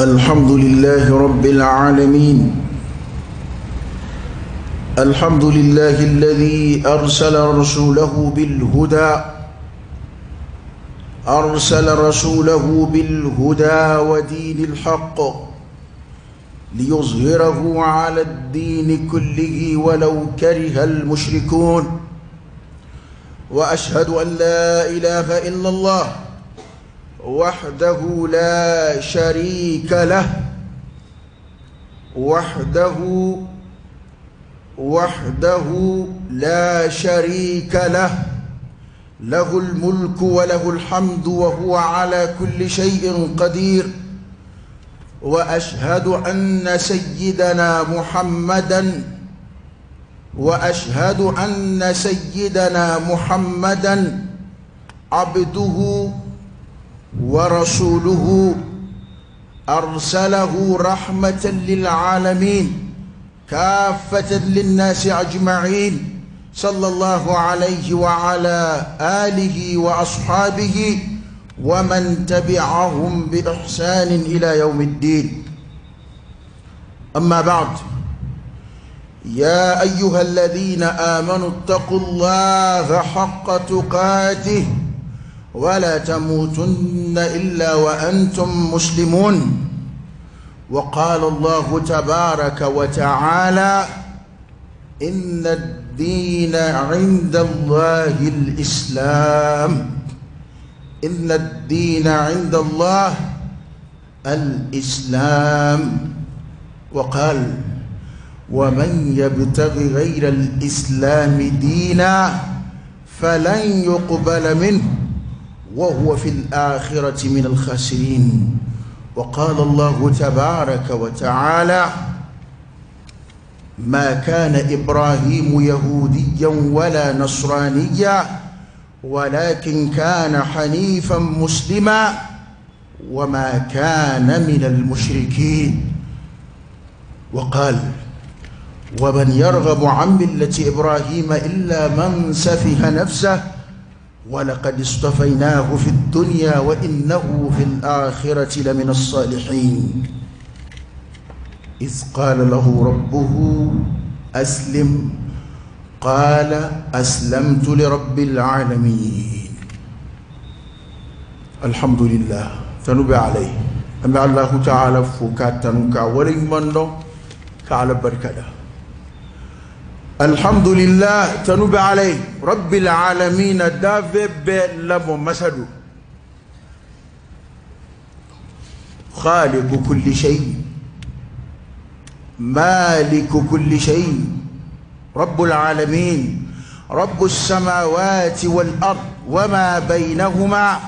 الحمد لله رب العالمين. الحمد لله الذي أرسل رسوله بالهدى ودين الحق ليظهره على الدين كله ولو كره المشركون. وأشهد أن لا إله إلا الله وحده لا شريك له وحده لا شريك له، له الملك وله الحمد وهو على كل شيء قدير. وأشهد أن سيدنا محمدا عبده ورسوله، أرسله رحمة للعالمين كافة للناس أجمعين، صلى الله عليه وعلى آله وأصحابه ومن تبعهم بإحسان إلى يوم الدين. أما بعد، يا أيها الذين آمنوا اتقوا الله حق تقاته ولا تموتن إلا وأنتم مسلمون. وقال الله تبارك وتعالى: إن الدين عند الله الإسلام. إن الدين عند الله الإسلام. وقال: ومن يبتغ غير الإسلام دينا فلن يقبل منه وهو في الآخرة من الخاسرين. وقال الله تبارك وتعالى: ما كان إبراهيم يهوديا ولا نصرانيا ولكن كان حنيفا مسلما وما كان من المشركين. وقال: ومن يرغب عن ملة إبراهيم إلا من سفه نفسه ولقد اصطفيناه في الدنيا وإنه في الآخرة لمن الصالحين. إذ قال له ربه أسلم قال أسلمت لرب العالمين. الحمد لله تنبع عليه أن الله تعالى فكاتنك ولمن كعلى بركة. الحمد لله تنبع عليه رب العالمين دافب لم مسدو، خالق كل شيء مالك كل شيء، رب العالمين، رب السماوات والأرض وما بينهما،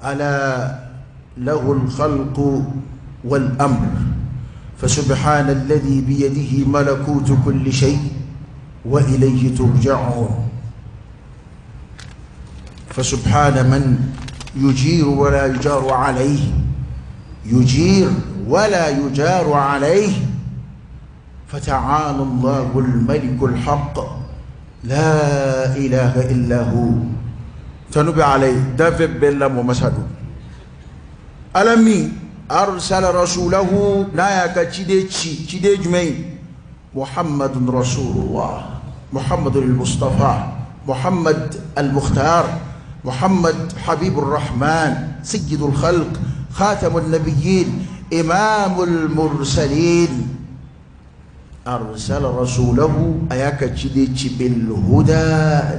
ألا له الخلق والأمر. فسبحان الذي بيده ملكوت كل شيء وإليه ترجعون. فسبحان من يجير ولا يجار عليه، يجير ولا يجار عليه. فتعالى الله الملك الحق لا إله إلا هو. تنبع عليه دافب بالله ومسادو. ألمي أرسل رسوله نايك تشيدي جمعين محمد رسول الله، محمد المصطفى، محمد المختار، محمد حبيب الرحمن، سيد الخلق، خاتم النبيين، إمام المرسلين. أرسل رسوله أياك تشيدي بالهدى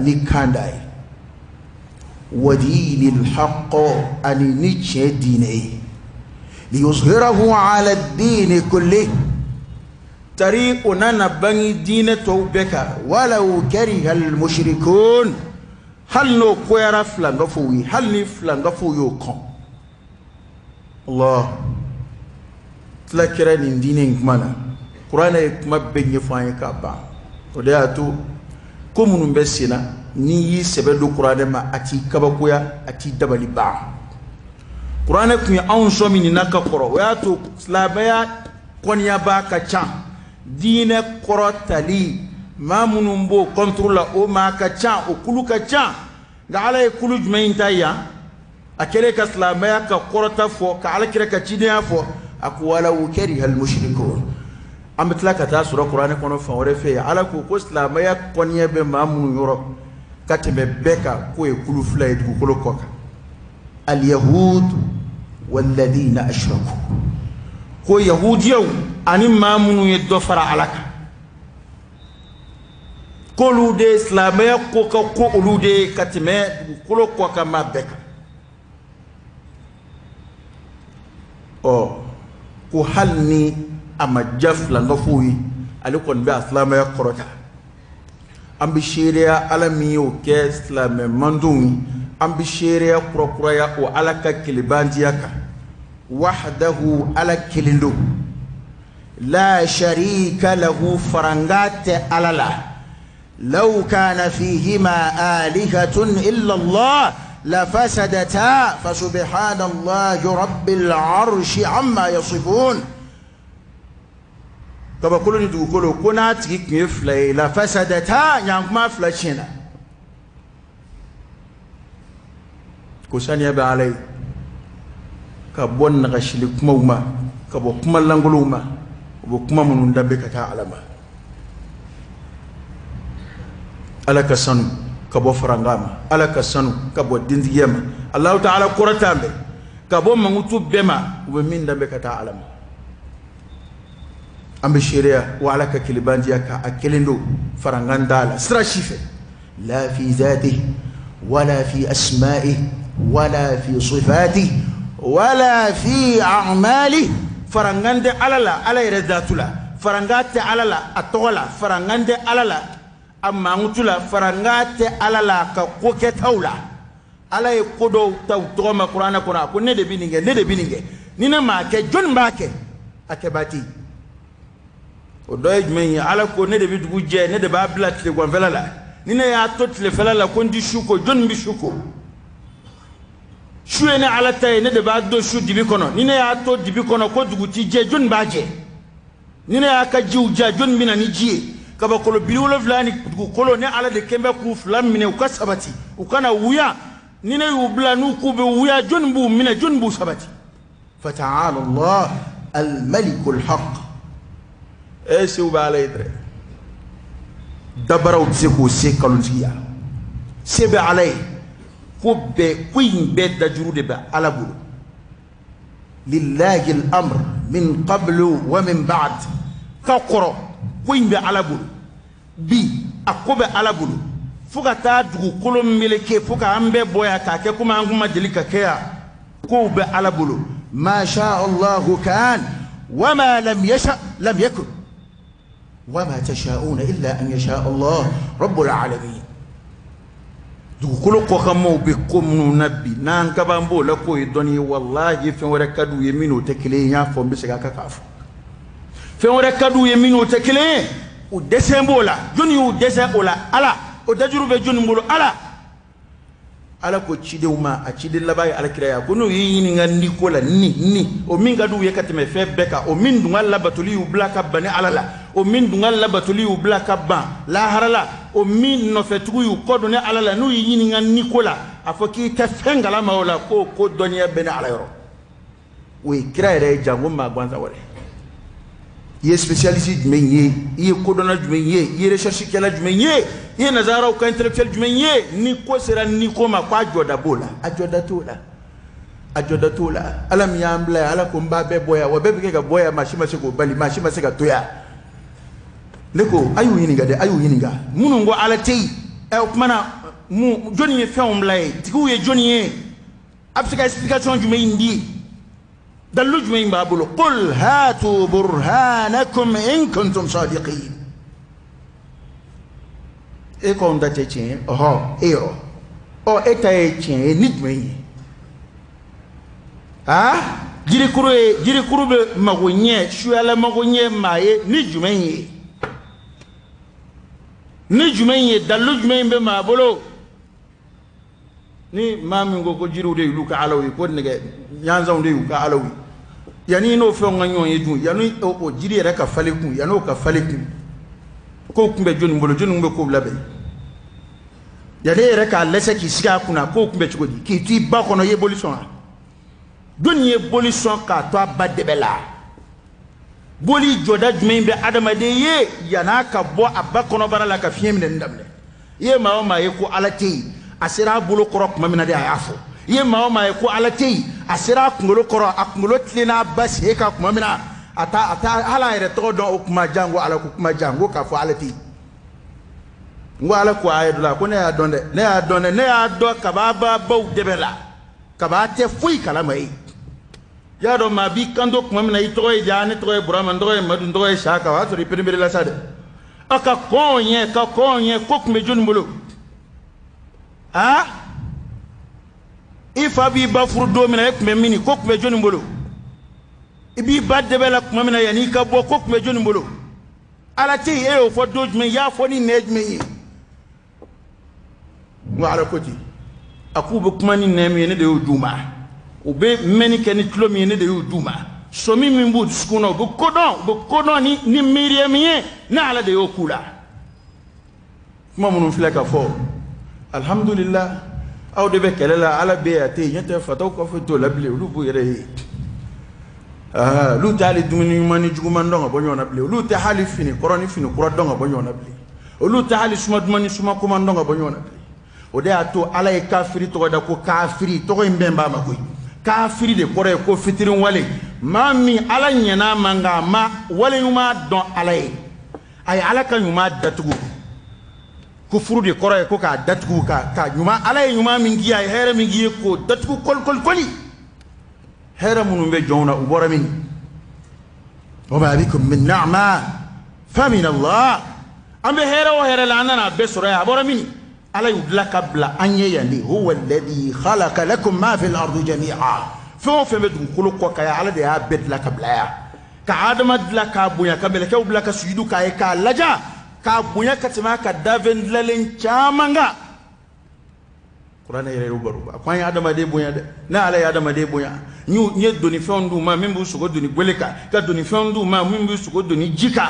لكانداي ودين الحق أن نيتشي ديني ليظهره على الدين كله. طريقنا نبني دين توبك ولو كره المشركون. هل نو كويرا فلانغفوي، هل نفلانغفو يوكم الله تلاكرا دينك مانا قرآن يكما بني فاني كابا ودياتو كومون مبسينا نيي سبلو قرآن ما أتي كبكويا أتي دبالي با. قرآن كمي أنشو من ناكا قرآن وياتو سلابيا قنيا با كچان دين قرآن تالي ما منumbo contrôle o ma كچان o kulu كچان غالا يكولو جمعين تايا akere ka islamaya ka korota fo ka alakira ka cidiya fo akwala ukari hal mushrikun amitla ka ta sura qur'ani kono fa wore fe ala ko islamaya konye be mamun yoro katebe beka ko e kulu fly du ko koka al yahud walladhina ashraku ko yahudiyo ani mamun yeddo fara alaka ko lu de islamaya ko ka ko lu de katime ko koka ma beka o ko halni ama jafla ngafuyi alikon be islamaya korota ambi sharia alami o ke islam mandun ambi sharia kuraya o alaka kilibandiaka wahdahu ala kilindo la sharika lahu farangate alala law kana fihima alihatun illa Allah لفسدتا فسبحان الله رب العرش عما يصفون كما كلني دوكولو كنا تيك مفلي لفسدتا يانكما فلاشينا كوسانيا بالي كبون نغشلي كموما كبو كما لانغلوما وكما من دبك تعلم على كسانو kabo farangama ala kasanu kabo dindigema Allah ta'ala quratambe kabo mangutu bema we min dambe kata alam ambe sharia wa ala ka kilibandiya ka akelendo farangandala sira shife la fi zatihi wala fi asma'ihi wala fi sifatihi wala fi a'malihi farangande alala ala irazatula farangate alala atola farangande alala amma ngutula farangate alala ka koke tawla ala e kodo taw to ma qur'ana kuna ko ne de bininge nina ma ke jon mbake akebati o doy men ala ko ne de bi dugu je ne de ba blat le gon velala nina ya tot le velala ko ndi shuko jon bi shuko shuene ala tay ne de ba do shu dibi kono nina ya to dibi kono ko dugu ti je jon baje nina ya ka jiw ja jon bina ni jiye kaba kolo biwolo flani kolo ne ala de kembe ku flam mine u kasabati u kana wuya nine yu blanu ku be wuya jonbu mine jonbu sabati fata'ala Allah al-malik al-haq esu balaydre dabara u seko sekaluntiya sebe alay ko be kuin be dajuru de ba ala bulu lillahi al-amr min qablu wa min ba'd ka qoro koyimbe ala bulu bi akobe ala bulu fuka ta dugu kolon meleke fuka ambe boya ka ke kuma an kuma delika keya ko be ala bulu ma sha Allah kan wama lam yasha lam yakun wama tashauna illa an yasha Allah rabbul alamin dugu kolo ko kamo be ko mun nabi nan ka bambo la ko doni wallahi fe wara kadu yemino tekele nya fo be sega ka kafu fenwore kadu ye minu tekele u desembola joni u desembola ala o dajurube joni mbolo ala ko cidewma a cide labay ala kiraya ko no yini ngandi ko la ni o min gadu ye kateme fe beka o min dungal labatuli u blaka bani alala o min dungal labatuli u blaka ban la harala o min no fetugu yu kodo ne alala no yini ngandi ko la afoki ta fengala mawla ko doniya bani ala yoro we kiraya jango ma gwanza wore ye spécialisé jumenye ye kodona jumenye ye recherche kala jumenye ye nazara o intellectuel jumenye ni ko sera ni ko ma kwa joda bola ajoda tola alam yambla ala ko mbabe boya wa bebe ga boya mashima se ko bali mashima se ga toya leko ayu yininga munu ngo ala tei e mana mu joni ye fe omlay tiku ye joni ye absika explication jumenye ndi دلوج من بابلو قل هاتوا برهانكم إن كنتم صادقين إيه كون دا تيجين إيرو أو إيه تيجين نجمين جري كرو بمغونية شو على مغونية ماي نجمين دلوج من بابلو ni mami ngoko jiru de luka alawi ko nege nyanza unde luka alawi yani no fe nganyo yedu yani o jiri reka faleku yani o ka faleku ko kumbe joni mbolo joni ngbe ko labe ya de yɛrɛ k'a lɛsɛ k'i sigi a kunna k'o kun bɛ cogo di k'i to i ba kɔnɔ i ye boli sɔn wa doni ye boli sɔn k'a to a ba dɛbɛ la boli jɔda jumɛn bɛ adamaden ye yan'a ka bɔ a ba kɔnɔbara la ka fiɲɛ minɛ daminɛ i ye maa o maa ye ko ala tɛ yen a sera a bolo kɔrɔ tuma min na de a y'a fɔ i ye maa o maa ye ko ala tɛ yen a sera a kunkolo kɔrɔ a kunkolo tilenna ba sen kan tuma min na a ta hali a yɛrɛ tɔgɔ dɔn o kuma jan ko ala ko kuma jan ko k'a fɔ ala tɛ yen n ko ala ko a ye dɔ la ko ne y'a dɔn dɛ ne y'a dɔn dɛ ne y'a dɔn kaba ba baw dɛbɛ la kaba tɛ foyi kalama ye y'a dɔn maa b'i kanto tuma min na i tɔgɔ ye ja ne tɔgɔ ye burama n tɔgɔ ye madu n tɔgɔ ye saka o y'a sɔrɔ i pereperela la sa dɛ a ka kɔn ye ko tun bɛ jɔnni bolo ah i fa b'i ba furu don min na e tun bɛ min ko tun bɛ jɔnni bolo i b'i ba dɛbɛ la tuma min na yanni i ka bɔ ko tun bɛ jɔnni bolo ala tɛ yen e y'o fɔ don jumɛn i y'a fɔ ni nɛɛ jumɛn ye n ko ala ko ten a k'u bɛ kuma ni nɛɛ min ye ne de y'o d'u ma u bɛ mɛnni kɛ ni tulo min ye ne de y'o d'u ma somi min b'u dusukun na u bɛ kodɔn ni miiriya min ye ne ala de y'o k'u la kuma minnu filɛ ka fɔ alhamdulillah aw de bɛ kɛlɛ la ala bɛ yen a tɛ yen ɲɛ tɛ fataw kɔfɛ t'o la bilen olu b'u yɛrɛ ye olu tɛ hali dumuni ɲuman ni juguman dɔn ka bɔ ɲɔgɔn na bilen olu tɛ hali fini kɔrɔ ni fini kura dɔn ka bɔ ɲɔgɔn na bilen olu tɛ hali suma duman ni suma koman dɔn ka bɔ ɲɔgɔn na bilen o de y'a to ala ye kafiri tɔgɔ da ko kafiri tɔgɔ in bɛn b'a ma koyi kafiri de kɔrɔ ye ko fitirin wale maa min ala ɲɛna man nka a ma wale ɲuman dɔn ala ye a ye ala ka ɲuman datugu ko furu de kɔrɔ ye ko k'a datugu ka ɲuman ala ye ɲuman min k'i a ye hɛrɛ min k'i ye k'o datugu kɔli hɛrɛ minnu bɛ jɔnw na u bɔra min wa ma bikum min ni'ma fa min Allah an bɛ hɛrɛ o hɛrɛ la an nana a bɛɛ sɔrɔ yan a bɔra min ala y'u dilan ka bila an ye yan de huwa alladhi khalaqa lakum ma fil ardi jami'a fɛn o fɛn bɛ dugukolo kɔ ka yan ala de y'a bɛɛ dilan ka bila yan ka adama dilan k'a bonya ka mɛlɛkɛw dilan ka sujudu k'a ye k'a laja k'a bonya ka tɛmɛ a ka dafɛn dilanlen caman kan kuranɛ yɛrɛ y'o baro a ko an ye adamaden bonya dɛ ne ala ye adamaden bonya n ye donnifɛnw d'u ma min b'u sogo doni gwele kan ka donnifɛnw d'u ma min b'u sogo doni ji kan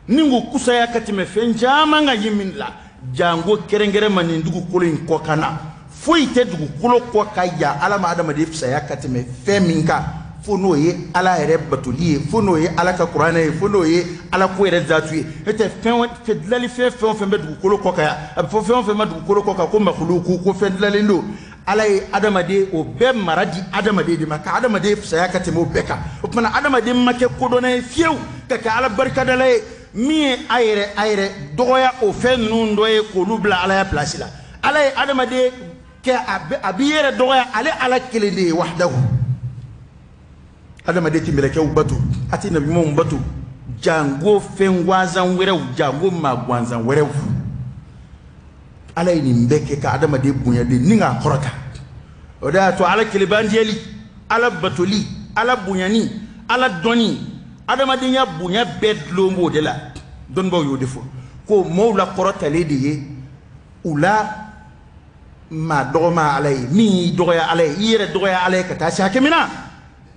ni k'u kusaya ka tɛmɛ fɛn caman kan yi min la jango kɛrɛnkɛrɛn ma nin dugukolo in kɔ ka na foyi tɛ dugukolo kɔ ka ya ala ma adamaden fisaya ka tɛmɛ fɛn min kan fo n'o ye ala yɛrɛ batoli ye fo n'o ye ala ka kuranɛ ye fo n'o ye ala ko yɛrɛ zatu ye e tɛ dilanli fɛn o fɛn bɛ dugukolo kɔ ka ya a bɛ fɔ fɛn o fɛn ma dugukolo kɔ kan ko makhluku ko fɛn dilanlen don ala ye adamaden o bɛɛ mara di adamaden de ma ka adamaden fisaya ka tɛmɛ o bɛɛ kan o tumana adamaden ma kɛ kodɔnna ye fiyewu ka kɛ ala barikadala ye min ye a yɛrɛ dɔgɔya o fɛn ninnu dɔ ye k'olu bila ala ya place la ala ye adamaden kɛ a b'i yɛrɛ dɔgɔya ale ala kelen de ye wahdahu adamaden tɛ mɛlɛkɛw bato a tɛ nabiɲumanw bato jango fɛn gansan wɛrɛw jango maa gansan wɛrɛw ala ye nin bɛɛ kɛ ka adamaden bonya de ni k'a kɔrɔta o de y'a to ala kelebandiyali ala batoli ala bonyani ala dɔnni adamadenya bonya bɛɛ dulon b'o de la dɔnnibaw y'o de fɔ ko maaw la kɔrɔtalen de ye u la maa dɔgɔma ala ye min y'i dɔgɔya ala ye i yɛrɛ dɔgɔya ala ye ka taa se hakɛ min na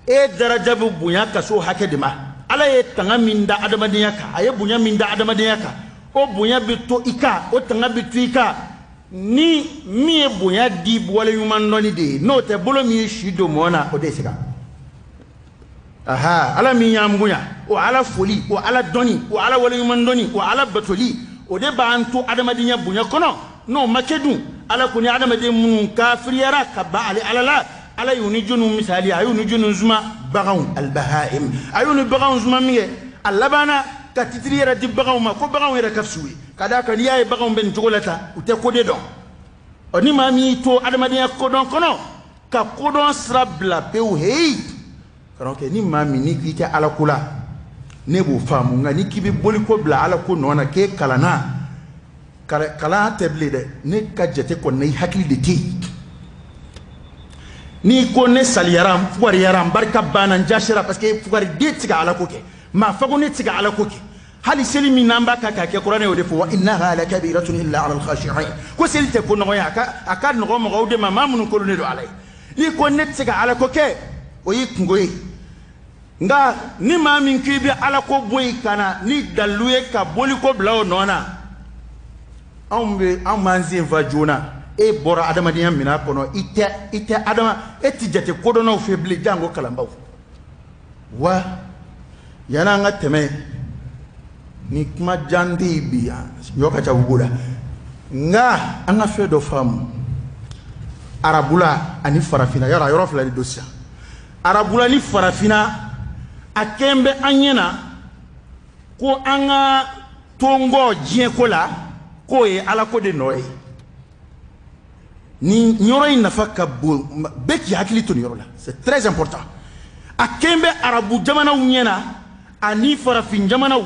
e daraja bɛ bonya ka s'o hakɛ de ma ala ye tanga min da adamadenya kan a ye bonya min da adamadenya kan o bonya bɛ to i kan o tanga bɛ to i kan ni min ye bonya di waleɲuman dɔnni de ye n'o tɛ bolo min ye si don mɔɔ na o de ye siga aha ala min y'an bonya o ala foli o ala dɔnni o ala waleɲuman dɔnni o ala batoli o de b'an to adamadenya bonya kɔnɔ n'o ma kɛ dun ala ko ni adamaden minnu kafiriyara ka ban ale ala la ala y'u ni jɔnniw misali a y'u ni jɔnniw zuma baganw albahaim a y'u ni baganw zuma min kɛ a labanna ka titiri yɛrɛ di baganw ma ko baganw yɛrɛ ka fisa u ye ka d'a kan n'i y'a ye baganw bɛ nin cogo la tan u tɛ kode dɔn ɔ ni maa min y'i to adamadenya kodɔn kɔnɔ ka kodɔn sira bila pewu heyi karamɔgɔkɛ ni maa min ni k'i tɛ ala ko la ne b'o faamu nka ni k'i bɛ boli ko bila ala ko nɔ na k'e kalanna kalan tɛ bilen dɛ ne ka jate kɔni na i hakili de tɛ yen n'i ko ne saliyara n fugariyara n barika banna n jasira parce que fugariden tɛ se ka ala ko kɛ maa fago ne tɛ se ka ala ko kɛ hali seli min n'an b'a kan k'a kɛ kuranɛ y'o de fɔ wa innaha lakabiratun illa ala al-khashi'in ko seli tɛ ko nɔgɔ ye a ka nɔgɔ mɔgɔw de ma maa minnu kolonnen don ala ye n'i ko ne tɛ se ka ala ko kɛ o y'i kungo ye nka ni maa min k'i bɛ ala ko bɔ yen ka na ni dalilu ye ka boli ko bila o nɔ na an manzin fa joona e bora adamadenya mina kono ite adama eti jate kodono febli jango kalambaw wa yana nga teme ni kuma jandi biya yoka cha ugola nga anga fedo fam arabula ani farafina yara yoro fla di dosia arabula ni farafina akembe anyena ko anga tongo jien kola ko e ala ko de noy ni nyoro ina faka bo beki hakili to nyoro la c'est très important akembe arabu jamana unyena ani farafin jamana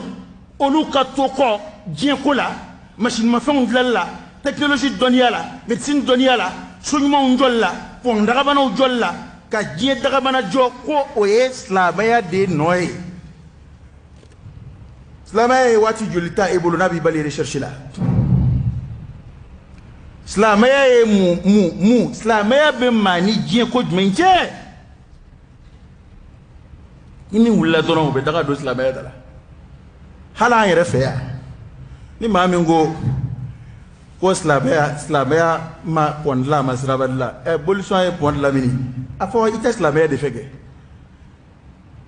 olu ka toko jien kola machine ma fon la technologie doniala médecine doniala sunyuma unjolla pon daga bana ujolla ka jien daga bana jo ko oye slamaya de noy slamaya wati julita ebolo nabi bali recherche la slamaya e mu slamaya be mani jien ko dmenje ini wula dono be daga do slamaya dala hala yere fe ya ni mami ngo ko slamaya ma pon la masraballa e bolution e pon la mini afo ite slamaya de fege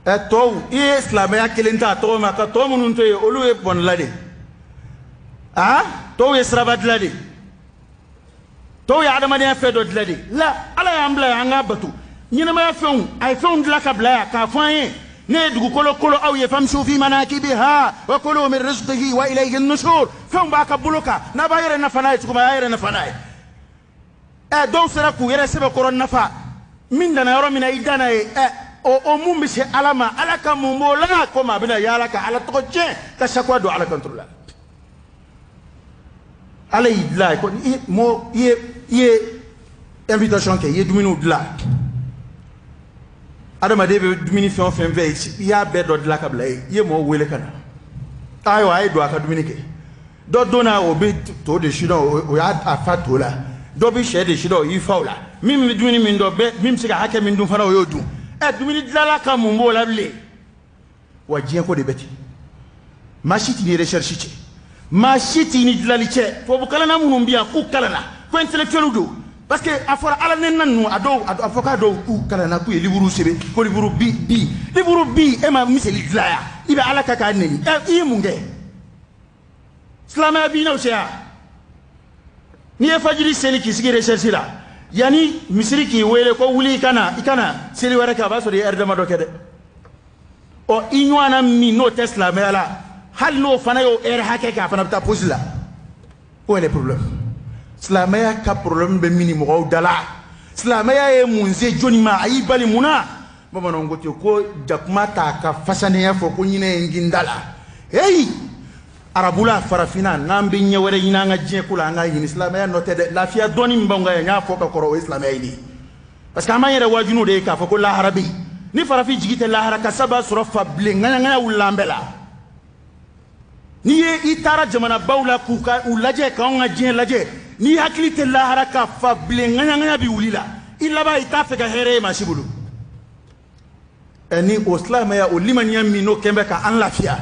e to e slamaya kelenta to ma ka to munun to e olu e pon la de ah to e srabadla de to ya adama de fe do de la ala ya ambla anga batu nyina ma fon ay fon de la kabla ka fon ندغو كولو أو يفمشوا في مناكبها وكلوا من رزقه وإليه النشور فهم باكا بلوكا نباير نفناي تكما باير نفناي دون سرقو يرسب قرون نفا من دنا يرى من إيدانا او موم بشي علما على كمولا كما بنا يالك على تقجي كشكوا دو على كنترول على لا يكون مو يه invitation ke ye duminu dla adama de be dumini fon fen ve ya be do dla kabla ye mo wele kana ayo ay do aka dumini ke do dona o be to de shida o ya afa to la do bi she de shida yi faula mimi dumini min do be mimi siga hake min dum fara o yodu dumini dla la kam mo la ble wajien ko de beti machiti ni recherche ci machiti ni dla li che fo bu kala na munum biya ku kala na ko intellectuel do parce que afora ala nenanu ado avocat do ku kala na ku liburu sebe ko liburu bi e ma miseli dlaya ibe ala kaka neni e munge slama bi no sia ni e fajiri seli ki sigi recherche la yani misiri ki wele ko wuli ikana seli wara ka ba so de erdama do kede o inywana mi no tesla me ala hal no fana yo hake ka fana ta posila o le problème slamaya ka problème be mini mo dala slamaya e munze joni ma ayi bali muna mama no ngote ko jakuma ta ka fasane ya fo ko nyine ngindala hey arabula farafina nambe nyewere nyina nga je kula nga yin slamaya no tede lafiya doni mbonga ya nya fo ka koro islamaya ni parce que amanyere wajunu de ka fo ko la harabi ni farafi jigite la haraka saba surafa blinga nga ulambela ni ye itara jamana bawla ku ka ulaje ka nga je laje ni hakili te la haraka fa blinga nga bi ulila illa ba itafeka here mashibulu eni oslam ya uliman yammi no kembe ka an lafiya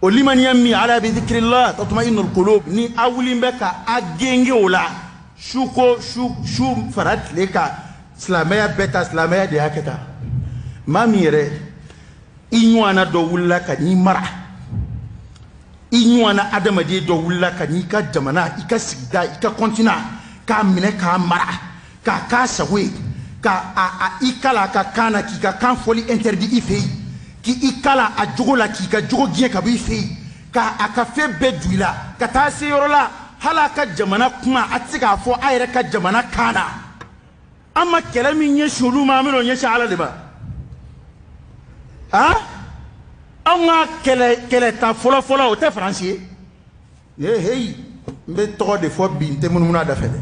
uliman yammi ala bi dhikrillah tatma'innu alqulub ni awlimbe ka agenge ola shuko shu farat leka slamaya beta slamaya de haketa mamire inywana do wulla ka ni mara inywana adama de do wulla ka ni ka jamana ika sigda ika kontina ka mine ka mara ka sawe ka ikala ka kana ki ka kan foli interdit ife ki ikala a jogola ki ka jogo gien ka bi fe ka aka fe beduila ka ta se yorola halaka jamana kuma atika fo ayre ka jamana kana amma kelami nye shulu ma mino nye shala liba amma kele ta folo o te français hey mbe to de fo bi te mununa da fele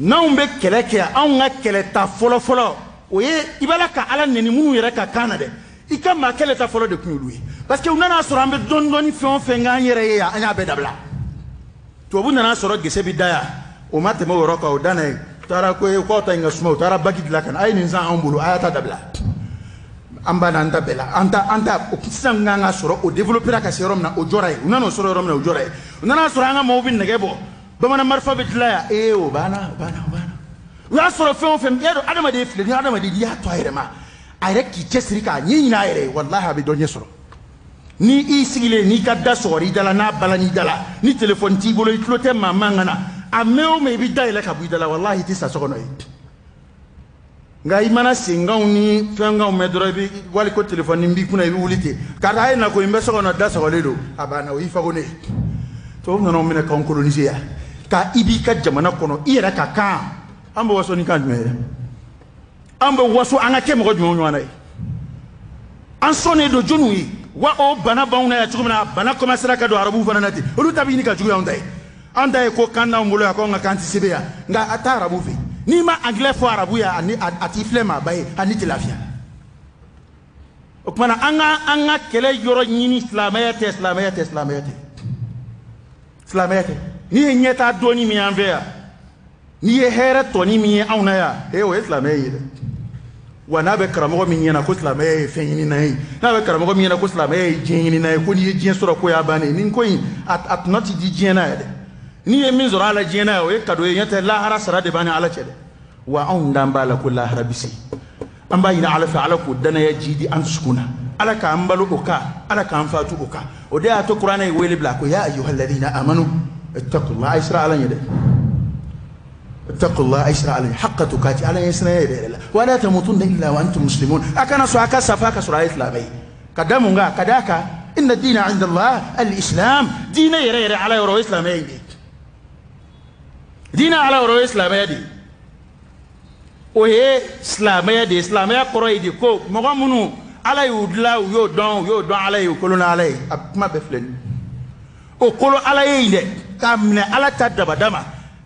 na mbe kele ke anga kele ta folo o ye ibala ka ala neni munu yere ka kana de ikama kele ta folo de kunului parce que unana soro ambe dondoni fon fenga yere ya anya be dabla to bu nana soro gese bi daya o mate mo roka o dana tara ko ta inga suma tara bagi dilakan ay nin san ambulu ayata dabla amba nanda bela anta okisanga soro o développer ka serum na o joray unano soro rom na o joray unana soro anga mo bin negebo bamana marfa bitla ya o bana wa soro fem yedo adama de fle adama de ya to ayrema ayre ki chesri ka nyi na ayre wallahi abi donye soro ni isigile ni kadda sori dala na balani dala ni telephone ti bolo itlote mamanga ameo me bi dai la ka bu dala wallahi ti sa sokono nga imana singa uni fenga umedro bi wali ko telephone mbi kuna bi wulite kata ay na ko imbe sokono da sokoledo abana o ifa gone to nono mena kan coloniser ya ka ibi ka jamana kono ira ka ka ambo waso ni kan me ambo waso anga ke mo jono wana an sonne do jonu yi wa o bana bauna ya tugumna bana ko masara ka do arabu fana nati olu tabi ni ka jugu anda ko kanna mulo ya ko nga kanti sibeya nga ata arabu fi ni ma anglais fo arabu ya ani ati flema bay ani tilafia okmana anga kele yoro nyini islamiyate ni nyeta doni mi anvea ni here toni mi auna ya o islamiyye wana be karamo mi nyana ko islamiyye fenyini nay na be karamo mi nyana ko islamiyye jingini nay ko ni jin sura ko ya bane ni ko at not di jina ya ni e min zora ala jina o e kado e nyata la hara sara de bani ala chede wa on damba la kullu harabisi amba ina ala fa ala ko dana ya jidi an sukuna ala ka ambalu oka ala ka amfatu oka o de ato qur'ana e weli bla ko ya ayyuhalladhina amanu ittaqullaha isra ala yade ittaqullaha isra ala haqqa tukati ala yasna yade wa la tamutunna illa wa antum muslimun akana so aka safaka sura islamai kadamunga kadaka inna dina 'inda allah al-islam dina yare ala yoro islamai dina ala yoro islamai di oye islamaya koro idi ko mogo munu ala yudla yo don ala yo kolona ala akuma be flen o kolo ala yinde kamne ala tadabadama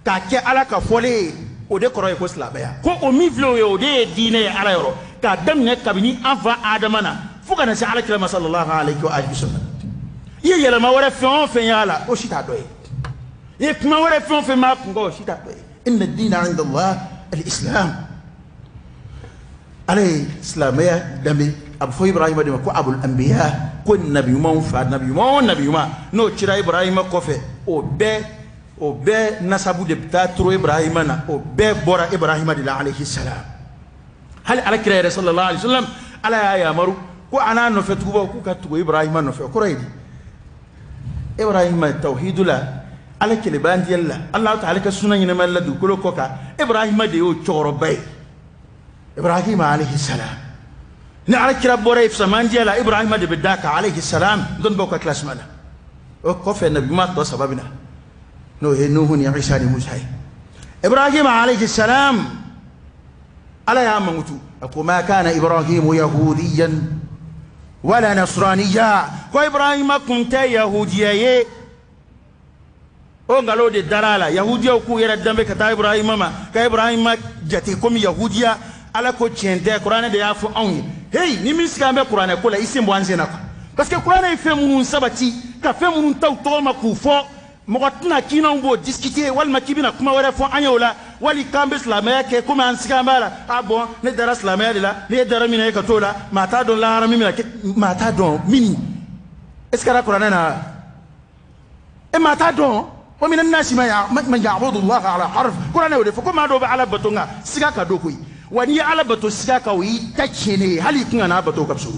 ka ke ala ka fole o de koro ko islamaya ko o mi vlo yo de dine ala yoro ka damne kabini ava adamana fuka na ala kila sallallahu alaihi wa alihi wasallam ye yela ma wara fen yala o shita doy ye kuma wara fen ma ko shita doy inna ad-dina 'inda allah al-islam عليه إسلامية دمي أبو إبراهيم دمي كو أبو الأنبياء كو النبي ما فاد نبي ما نو ترى إبراهيم كوفي أو بي نسبو دبتا ترو إبراهيم نا أو بي بورا إبراهيم دلا عليه السلام هل على كرير صلى الله عليه وسلم على يا مرو كو أنا نفتوبا كو كتو إبراهيم نفع كريدي إبراهيم التوحيد لا على كلبان ديال الله تعالى كسنة ينمى لدو كلو كوكا إبراهيم ديو تشوربي إبراهيم عليه السلام نعرف كرب بوريف سمان ديالا إبراهيم دي بداك عليه السلام دون بوكا كلاس مانا وكوفي النبي ما تو سببنا نوح عيسى موسى إبراهيم عليه السلام على يا مموتو أقول ما كان إبراهيم يهوديا ولا نصرانيا وإبراهيم كنت يهوديا قالوا دي دلالا يهوديا وكو يرى الدم كتا إبراهيم ما كإبراهيم جاتيكم يهوديا ala ko tiente Qur'an de yafu onye hey ni miska be Qur'an ko la isim bonze na parce que Qur'an e fe mun sabati ka fe mun taw to ma ku fo mo gotna kina mbo discuter wal makibina kuma wala fo anyola wali kambe islamaya ke kuma an sika mala abo ne dara islamaya de la ne dara mina ka tola mata don la harami mina mata don mini est-ce que la Qur'an na e mata don wa min an-nas man ya'budu Allah ala harf Qur'an e de fo kuma do ba ala batonga sika ka do koy wani ala bato sika wi takene hali kunga na bato kapsu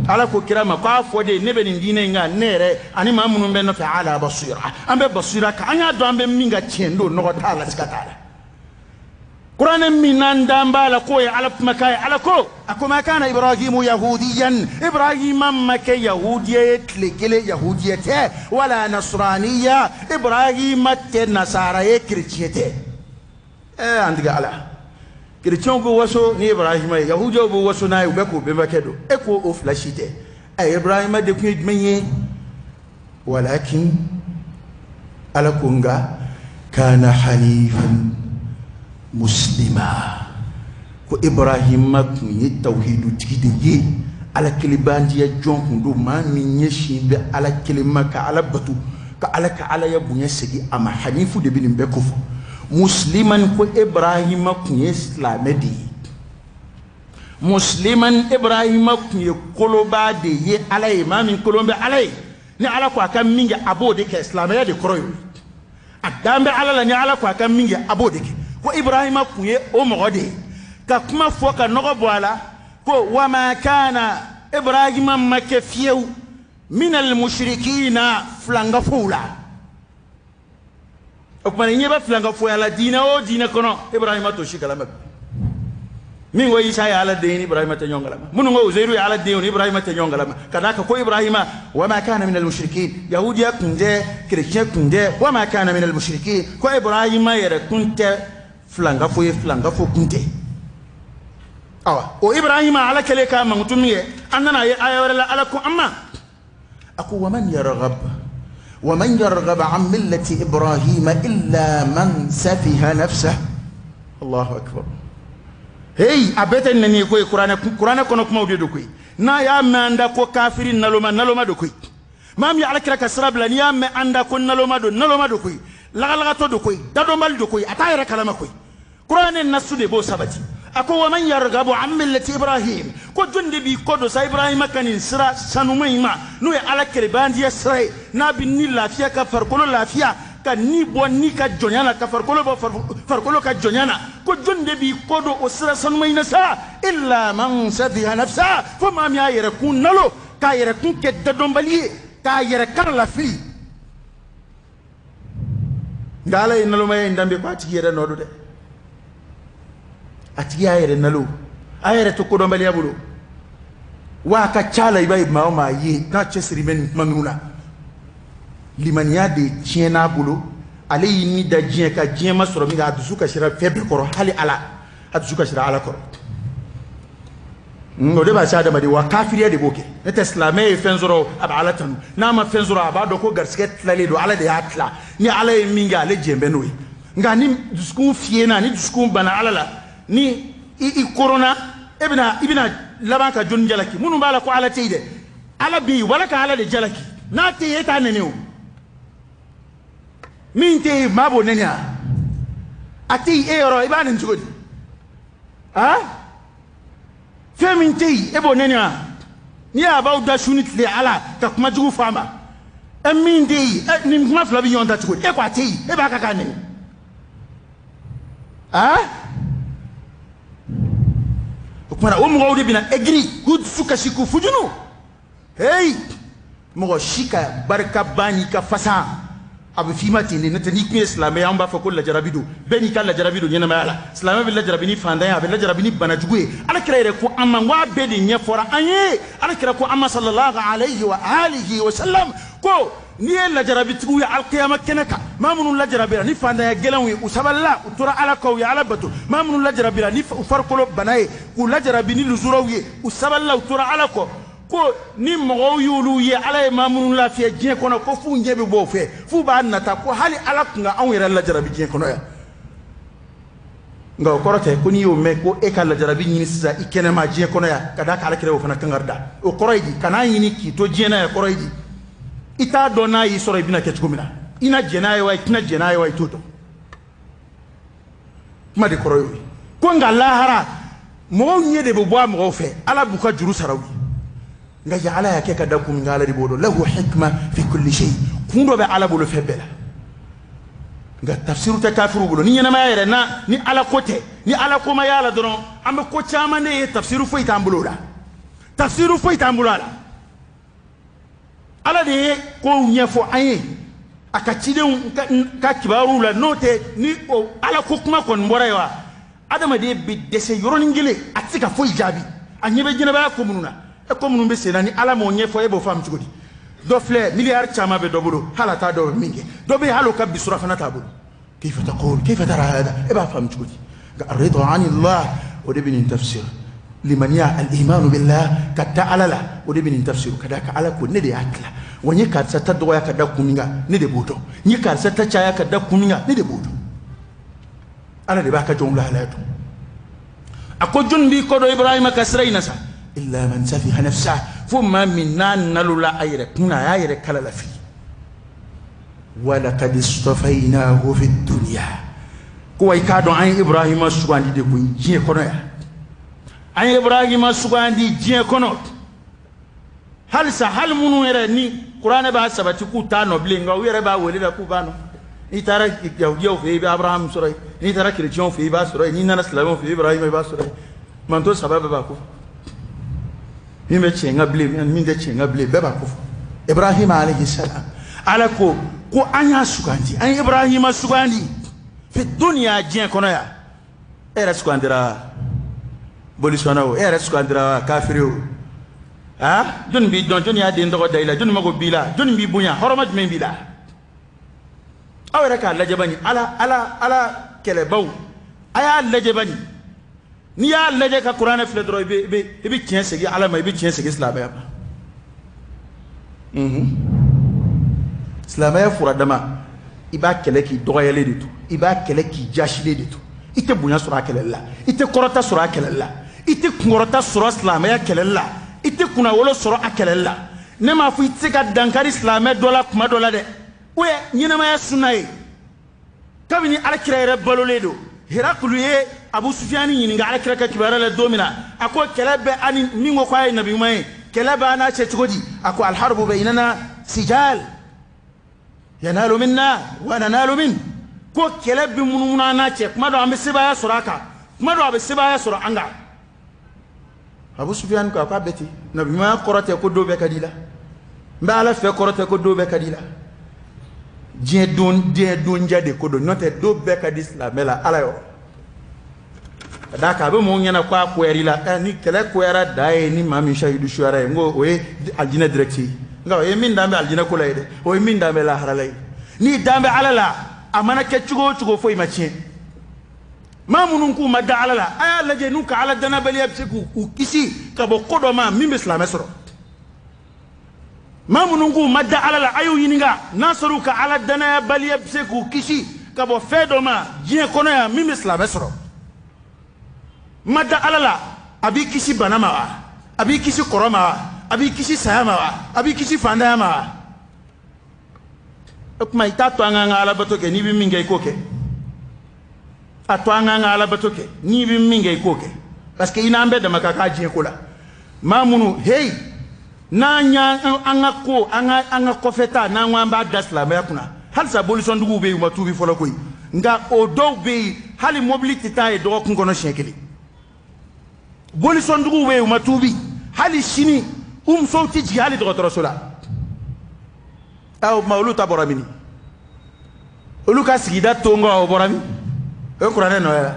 ala ko kirama ka fode ne be ndine nga nere ani mamunu be no fa ala basira ambe basira ka anya do ambe minga chendo no ta ala sikatala qur'an minan dambala ko ya ala makai ala ko akuma kana ibrahimu yahudiyan ibrahim makke yahudiyet lekele yahudiyete wala nasraniya ibrahim te nasara ye kristiyete andiga ala chrétien bo waso ni ibrahima yahudi bo waso na yu beko be makedo eko o flashite ibrahima de ku menye walakin ala kunga kana hanifan muslima ko ibrahima ku ni tawhidu tikide ala kilibandi ya jonku do ma minye shimbe ala kilima ka ala batu ka ala ya bunye segi ama hanifu de bin beko musliman ko ibrahima kunye islamedi musliman ibrahima kunye koloba de ye ala ye ma min kolombe ala ye ni ala ko aka minge abode ke islamaya de koroyo adambe ala la ni ala ko aka minge abode ke ko ibrahima kunye o mogode ka kuma fo ka nogo boala ko wa ma kana ibrahima makfiyu min al mushrikina flanga fula o kuma ni ba flanga fo ala dina o dina kono ibrahima to shikala mak min wo isa ya ala deeni ibrahima ta nyongalama mun ngo uzairu ya ala deeni ibrahima ta nyongalama kadaka ko ibrahima wa ma kana min al mushrikin yahudiya kunde chrétien kunde wa ma kana min al mushrikin ko ibrahima yere kunte flanga fo kunte awa o ibrahima ala kale ka mangutumiye annana ya ayawala ala ko amma aku wa man yarghab an millati ibrahima illa man safiha nafsahu Allahu akbar. Hey, abete nani ko Qur'an kono kuma ude do koy na ya me anda ko kafirin naloma do koy mam ya alakira kasrabla ni ya me anda ko naloma do koy laga to do koy dado mal do koy atayra kalama koy Qur'an nasu de bo sabati ako wa man yarghabu an millati ibrahim ko jonde bi ko do sa ibrahim kanin sira sanumayma no ya alakire bandi yasra na bin ni lafiya ka farkolo lafiya ka ni bonni ka jonyana ka farkolo ka jonyana ko jonde bi kodo o sira sanumayna sa illa man safiha nafsa fo ma mi ayere kun nalo ka yere kun ke dadombali ka yere kar la fi ngala en nalo may ndambe ko ati yere nodo de ati ayere nalo ayere to kodo mbali abulo wa ka chala ibay ma yi na chesri men manuna limaniya de tiena bulu ale yini da jien ka jien masoro mi ga dusu ka shira febe koro hali ala adusu ka shira ala koro de ba sha da madi wa kafiriya de boke ne taslamai fenzoro abala tanu na ma fenzoro abado ko garsket lale do ala de atla ni ala minga ale jembe noy nga ni dusku fiena ni dusku bana ala la ni i corona ibna laban ka jon jalaki munu bala ko ala teide ala bi wala ka ala de jalaki na te yeta neneu min te mabo nenya ati euro ibana njugodi ha fe min te ebo nenya ni aba uda shunit le ala ka kuma jugu fama min te ni kuma flabi yonta tugodi e kwa te e ba kaka ne ha kuma o mo wodi bina egri good suka shiku fujunu hey mo shika barka bani ka fasa abu fimati ne natani ku islamai an ba fa kullu jarabido beni kala jarabido nyena mala islamai bil jarabini fanda ya bil jarabini bana jugue ala kirere ko amma wa bedi nye fora anye ala kirere ko amma sallallahu alaihi wa alihi wa sallam ko ni la jarabitu ya al qiyamah kenaka mamun la jarabira ni fanda ya gelanwi usaballa utura ala ko ya ala batu mamun la jarabira ni farkolo banaye ku la jarabini luzurawi usaballa utura ala ko ni mo yulu ye ala mamun la fi jien kono ko fu njebe bo fe fu ba nata ko hali ala nga an yera la jarabi jien kono ya nga korote ko ni yo me ko e kala jarabi ni sisa ikene ma jien kono ya kada kala kire o fana kangarda o koroydi kana yini ki to jiena ya koroydi ita dona yi soro ibina ke tugumina ina jena ya wa tina jena ya wa toto ma de koroyi ko nga lahara mo nyede bo bo mo fe ala bu ka juru sarawi nga ala yake ka dakum ngala di bodo lahu hikma fi kulli shay kundo be ala bolo febela nga tafsiru ta kafiru bolo ni nyana ma yere na ni ala kote ni ala ko ma yala doron ambe ko chama ne tafsiru fo itambulo la tafsiru fo itambulo la ala de ko nyefo aye akachide ka kibaru la note ni o ala ko kuma kon mborewa adama de be dese yoroni ngile atika fo ijabi anyebe jina ba ko mununa ko munun be senani ala mo nyefo e bo fam cugodi do fle milliard chama be dobulo halata do mingi do be halo kabbi surafana tabul كيف تقول كيف ترى هذا ابا فهم cugodi الرضا عن الله ودبن تفسير لمن يا الايمان بالله كتعالى لا ودبن تفسير كذاك على كو ندي atla wonye ka satadwa ka dakuminga ne de boto nyi ka satacha ya ka dakuminga ne de boto ala de baka jomla halatu akojun bi ko do ibrahima kasraina sa إلا من سفه نفسه فما منا نلولا أيرك كنا أيرك كلا لفي ولقد اصطفيناه في الدنيا كوي كادو عين إبراهيم سبحانه دي كوي جيه كنايا an Ibrahima sugandi jien kono halsa hal munu yere ni Qur'an ba sabati ku ta no blinga yere ba weli da ku bano ni tara yahudiyo fi Abraham suray ni tara christian fi ba suray ni nana islam fi Ibrahima ba suray man to sababa ba ku mi me chenga bli mi de chenga bli be ba ku Ibrahima alayhi salam ala ko anya sugandi an Ibrahima sugandi fi dunya jien kono ya era sugandira bolisonao era sugandira kafiru ha joni bi don joni ade ndo dayla joni mago bila joni bi bunya horomat men bila awara ka lajabani ala kele baw aya lajabani ni ya laje ka Qur'an fle dro be tien segi ala may be tien segi islamaya islamaya fura dama iba kele ki doyele ditu iba kele ki jashile ditu ite bunya sura kele la ite korota sura kele la ite korota sura islamaya kele la ite kuna wolo soro akelela ne ma fu ite ka dankari islamé dola kuma dola de we nyina ma sunay kabini alkira yere baloledo Heraklu ye Abu Sufyan nyinga alkira ka kibara la domina ako kelebe ani mingo kwa nabi mai kelebe ana che tugodi ako al harbu bainana sijal yanalu minna wa nanalu min ko kelebe mununa na che kuma do ambe sibaya suraka kuma do ambe sibaya sura anga Abu Sufyan ko akwa beti nabi ma korote ko do be kadila mba ala fe korote ko do be kadila je don jade ko do note do be kadisla mela ala yo daka be mo nyana kwa kweri la ni kele kwera dai ni mami shahidu shuara ngo we aljina directi ngo e min dambe aljina ko layde o min dambe la haralay ni dambe ala la amana ke chugo foi machien ما منكم ما دعلا لا أيا لجي نوك على الدنا بلي أبسكوا وكيسي كابو قدو ما مين بسلام سرو ما منكم ما دعلا لا أيو ينيغا ناصروك على الدنا بلي أبسكوا كيسي كابو فيدو ما جيه كونيا مين بسلام سرو ما دعلا لا أبي كيسي بناما أبي كيسي كروما أبي كيسي سياما أبي كيسي فانداما أكما يتاتو أنغا على بطوكي نيبي مين جاي كوكي atwanga ngala batoke ni bi minge koke parce que ina ambe de makaka jien kola mamunu hey nanya anga kofeta na ngamba dasla me kuna hal sa bolison dugu be matubi fola koy nga o do be hali mobility ta e do kun kono shenkeli bolison dugu be matubi hali shini so tiji hali do rasula aw mawlu taboramini oluka sigida tongo o borami o Qur'an no ya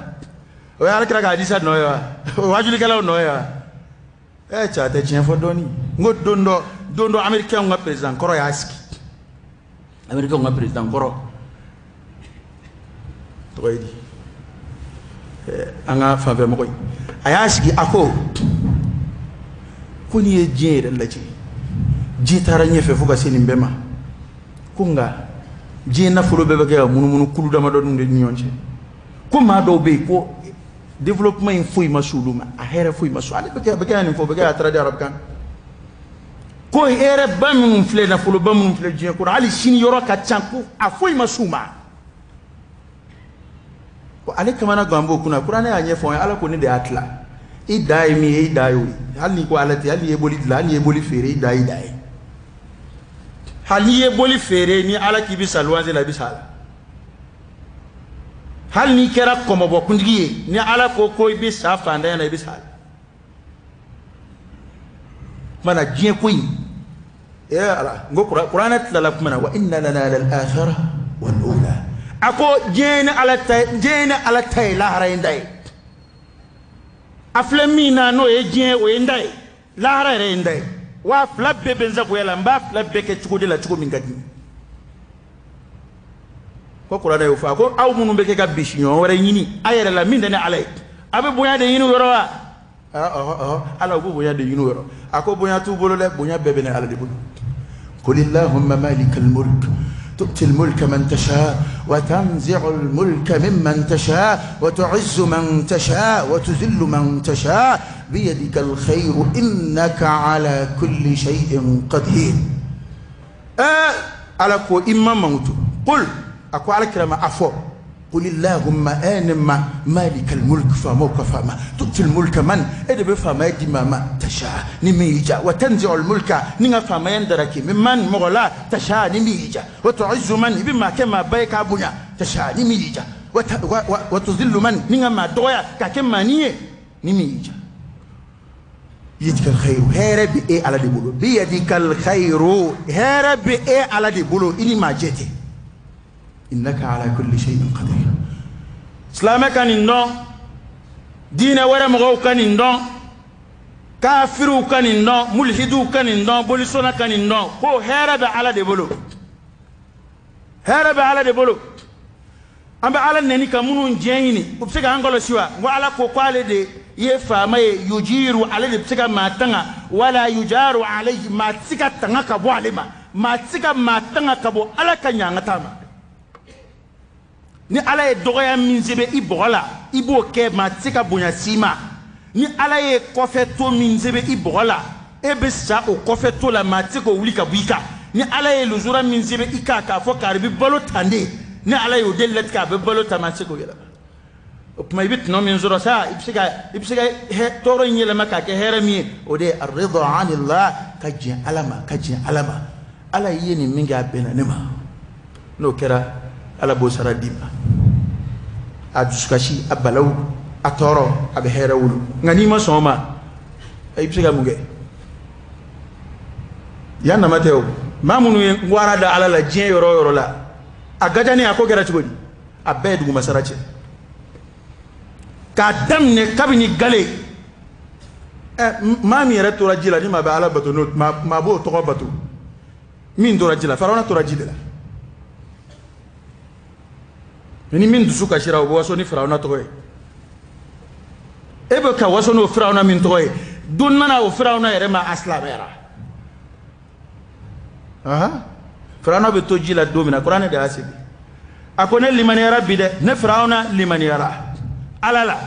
o ya kira ga hadisa no ya o wajuli kala no ya cha te chien fo doni ngo dondo americain nga president koro ya aski americain nga president koro to yidi anga fa be mo koy ayaski ako kuni e jere laji jitara nyefe fuka sini mbema kunga jina fulo bebe ke munumunu kulu dama do nde nyonje kuma do be ko development foi masuluma a hera foi masuli be kan fo be ga trade arab kan ko ere bamun fle na fulo bamun fle jin ko ali shin yoro ka chanku a foi masuma ko ale kamana gambo kuna qur'ana ya nyefo ala ko ni de atla i dai mi i dayo hali ko alati hali e boli la hali e boli fere i dai hali e boli fere ni ala ki bi salwanze la bi sala hal ni kera komo bo kundigi ni ala ko bi safa nda na bi sala mana jien koy ya ala ngo qur'ana tala kuma wa inna lana lal akhirah wal ula ako jena ala tay la hara ndai aflamina no e jien o ndai la hara re ndai wa flabbe benza ko yala mba flabbe ke chukudi la chuko mingadi ko Qur'ana yo fa ko aw munu be ke ga bishinyo wara yini ayere la min dane alay abe boya de yinu yoro wa ala bu boya de yinu yoro ako boya tu bolo le boya bebe ne ala de bu qul illahumma malikal mulk tu'ti al mulka man tasha wa tanzi'u al mulka mimman tasha wa tu'izzu man tasha wa tudhillu man tasha bi yadika al khayr innaka ala kulli shay'in qadir ala ko imma mautu qul ako ala kirama afo قل اللهم انما مالك الملك فموك فما تؤتي الملك من ادب فما يدي ما تشاء نميجا وتنزع الملك نيغا فما يندرك ممن مغلا تشاء نميجا وتعز من بما كما بيك ابويا تشاء نميجا وتذل من نيغا ما دويا كما نميجا يدك الخير هرب ايه على دي بولو بيدك الخير هرب ايه على دي بولو اني ما جيتي إنك على كل شيء قدير. إسلام كان إندون، دين ورا مغو كان إندون، كافر كان إندون، ملحد كان إندون، بوليسونا كان إندون. هو هرب على دبلو. هرب على دبلو. أما على نني كمونون جيني. بسيك أنقول سوا. وعلى كوكالة دي يفهم يجير على دي بسيك ما تنا ولا يجار عليه ما تسيك تنا كبو عليه ما تسيك ما تنا كبو على كنيا تاما. ni ala ye dogoya min sebe i bogola i b'o kɛ maa tɛ se ka bonya si ma ni ala ye kɔfɛ to min sebe i bogola e bɛ sa o kɔfɛ to la maa tɛ se k'o wuli ka bɔ i kan ni ala ye lujura min sebe i kan k'a fɔ k'ari bɛ balo tande ni ala ye o de latigɛ a bɛ balo ta maa tɛ se k'o yɛlɛma o tuma i bɛ tɔnɔ min sɔrɔ sa i bɛ se ka tɔɔrɔ in yɛlɛma k'a kɛ hɛrɛ min ye o de ye arida anillah ka jɛn ala ma ka jɛn ala ma ala ye nin min kɛ a bɛnna ne ma n'o kɛra ala b'o sara d'i ma a dusukasi a balaw a tɔɔrɔ a bɛ hɛrɛ wolo nka n'i ma sɔn o ma i bɛ se ka mun kɛ yan nama tɛ o maa minnu ye wara da ala la diɲɛ yɔrɔ o yɔrɔ la a gajani a ko kɛra cogo di a bɛɛ ye dugumasara cɛ k'a daminɛ kabini gale maa min yɛrɛ tora ji la ni maa bɛ ala bato n'o maa b'o tɔgɔ bato min tora ji la Firawuna tora ji de la ni min dusu kasira o bɛ waso ni Firawuna tɔgɔ ye e bɛ ka waso n'o Firawuna min tɔgɔ ye don nana o Firawuna yɛrɛ ma a silamɛyara Firawuna bɛ to ji la don min na Kuranɛ de y'a sɛbɛn a ko ne limaniyara bi dɛ ne Firawuna limaniyara ala la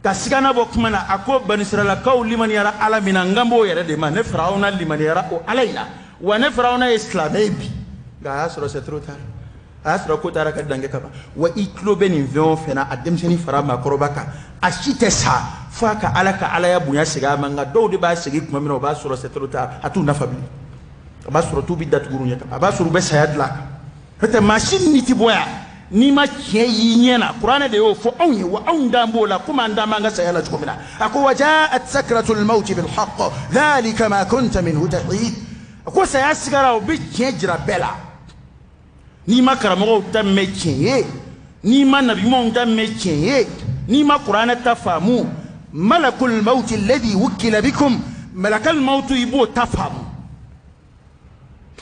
ka sigana bɔ kuma na a ko Bani Israilakaw limaniyara ala min na n kan b'o yɛrɛ de ma ne Firawuna limaniyara o ala in na wa ne Firawuna ye silamɛ ye bi nka a y'a sɔrɔ c'est trop tard a y'a sɔrɔ ko taara ka dange kama wa i tulo bɛ nin fɛn o fɛn na a denmisɛnnin fara maakɔrɔba kan a si tɛ sa fo a ka ala ka alaya bonya segin a ma nka dɔw de b'a segin tuma min na o b'a sɔrɔ c'est trop tard a t'u nafa bilen a b'a sɔrɔ t'u bɛ datugu ɲɛ kan a b'a sɔrɔ u bɛ saya dilan a kan n'o tɛ maa si ni ti bɔ yan n'i ma tiɲɛ y'i ɲɛ na kuranɛ de y'o fɔ anw ye wa anw dan b'o la komi an dan b'an ka saya la cogo min na a ko wa ja'at sakratul mawti bil haqq dhalika ma kunta minhu tahid a ko saya sigara o bɛ tiɲɛ jira bɛɛ la n'i ma karamɔgɔw ta mɛn tiɲɛ ye n'i ma nabiɲumanw ta mɛn tiɲɛ ye n'i ma kuranɛ ta faamu malakul mawti alladhi wukkila bikum malakal mawtu i b'o ta faamu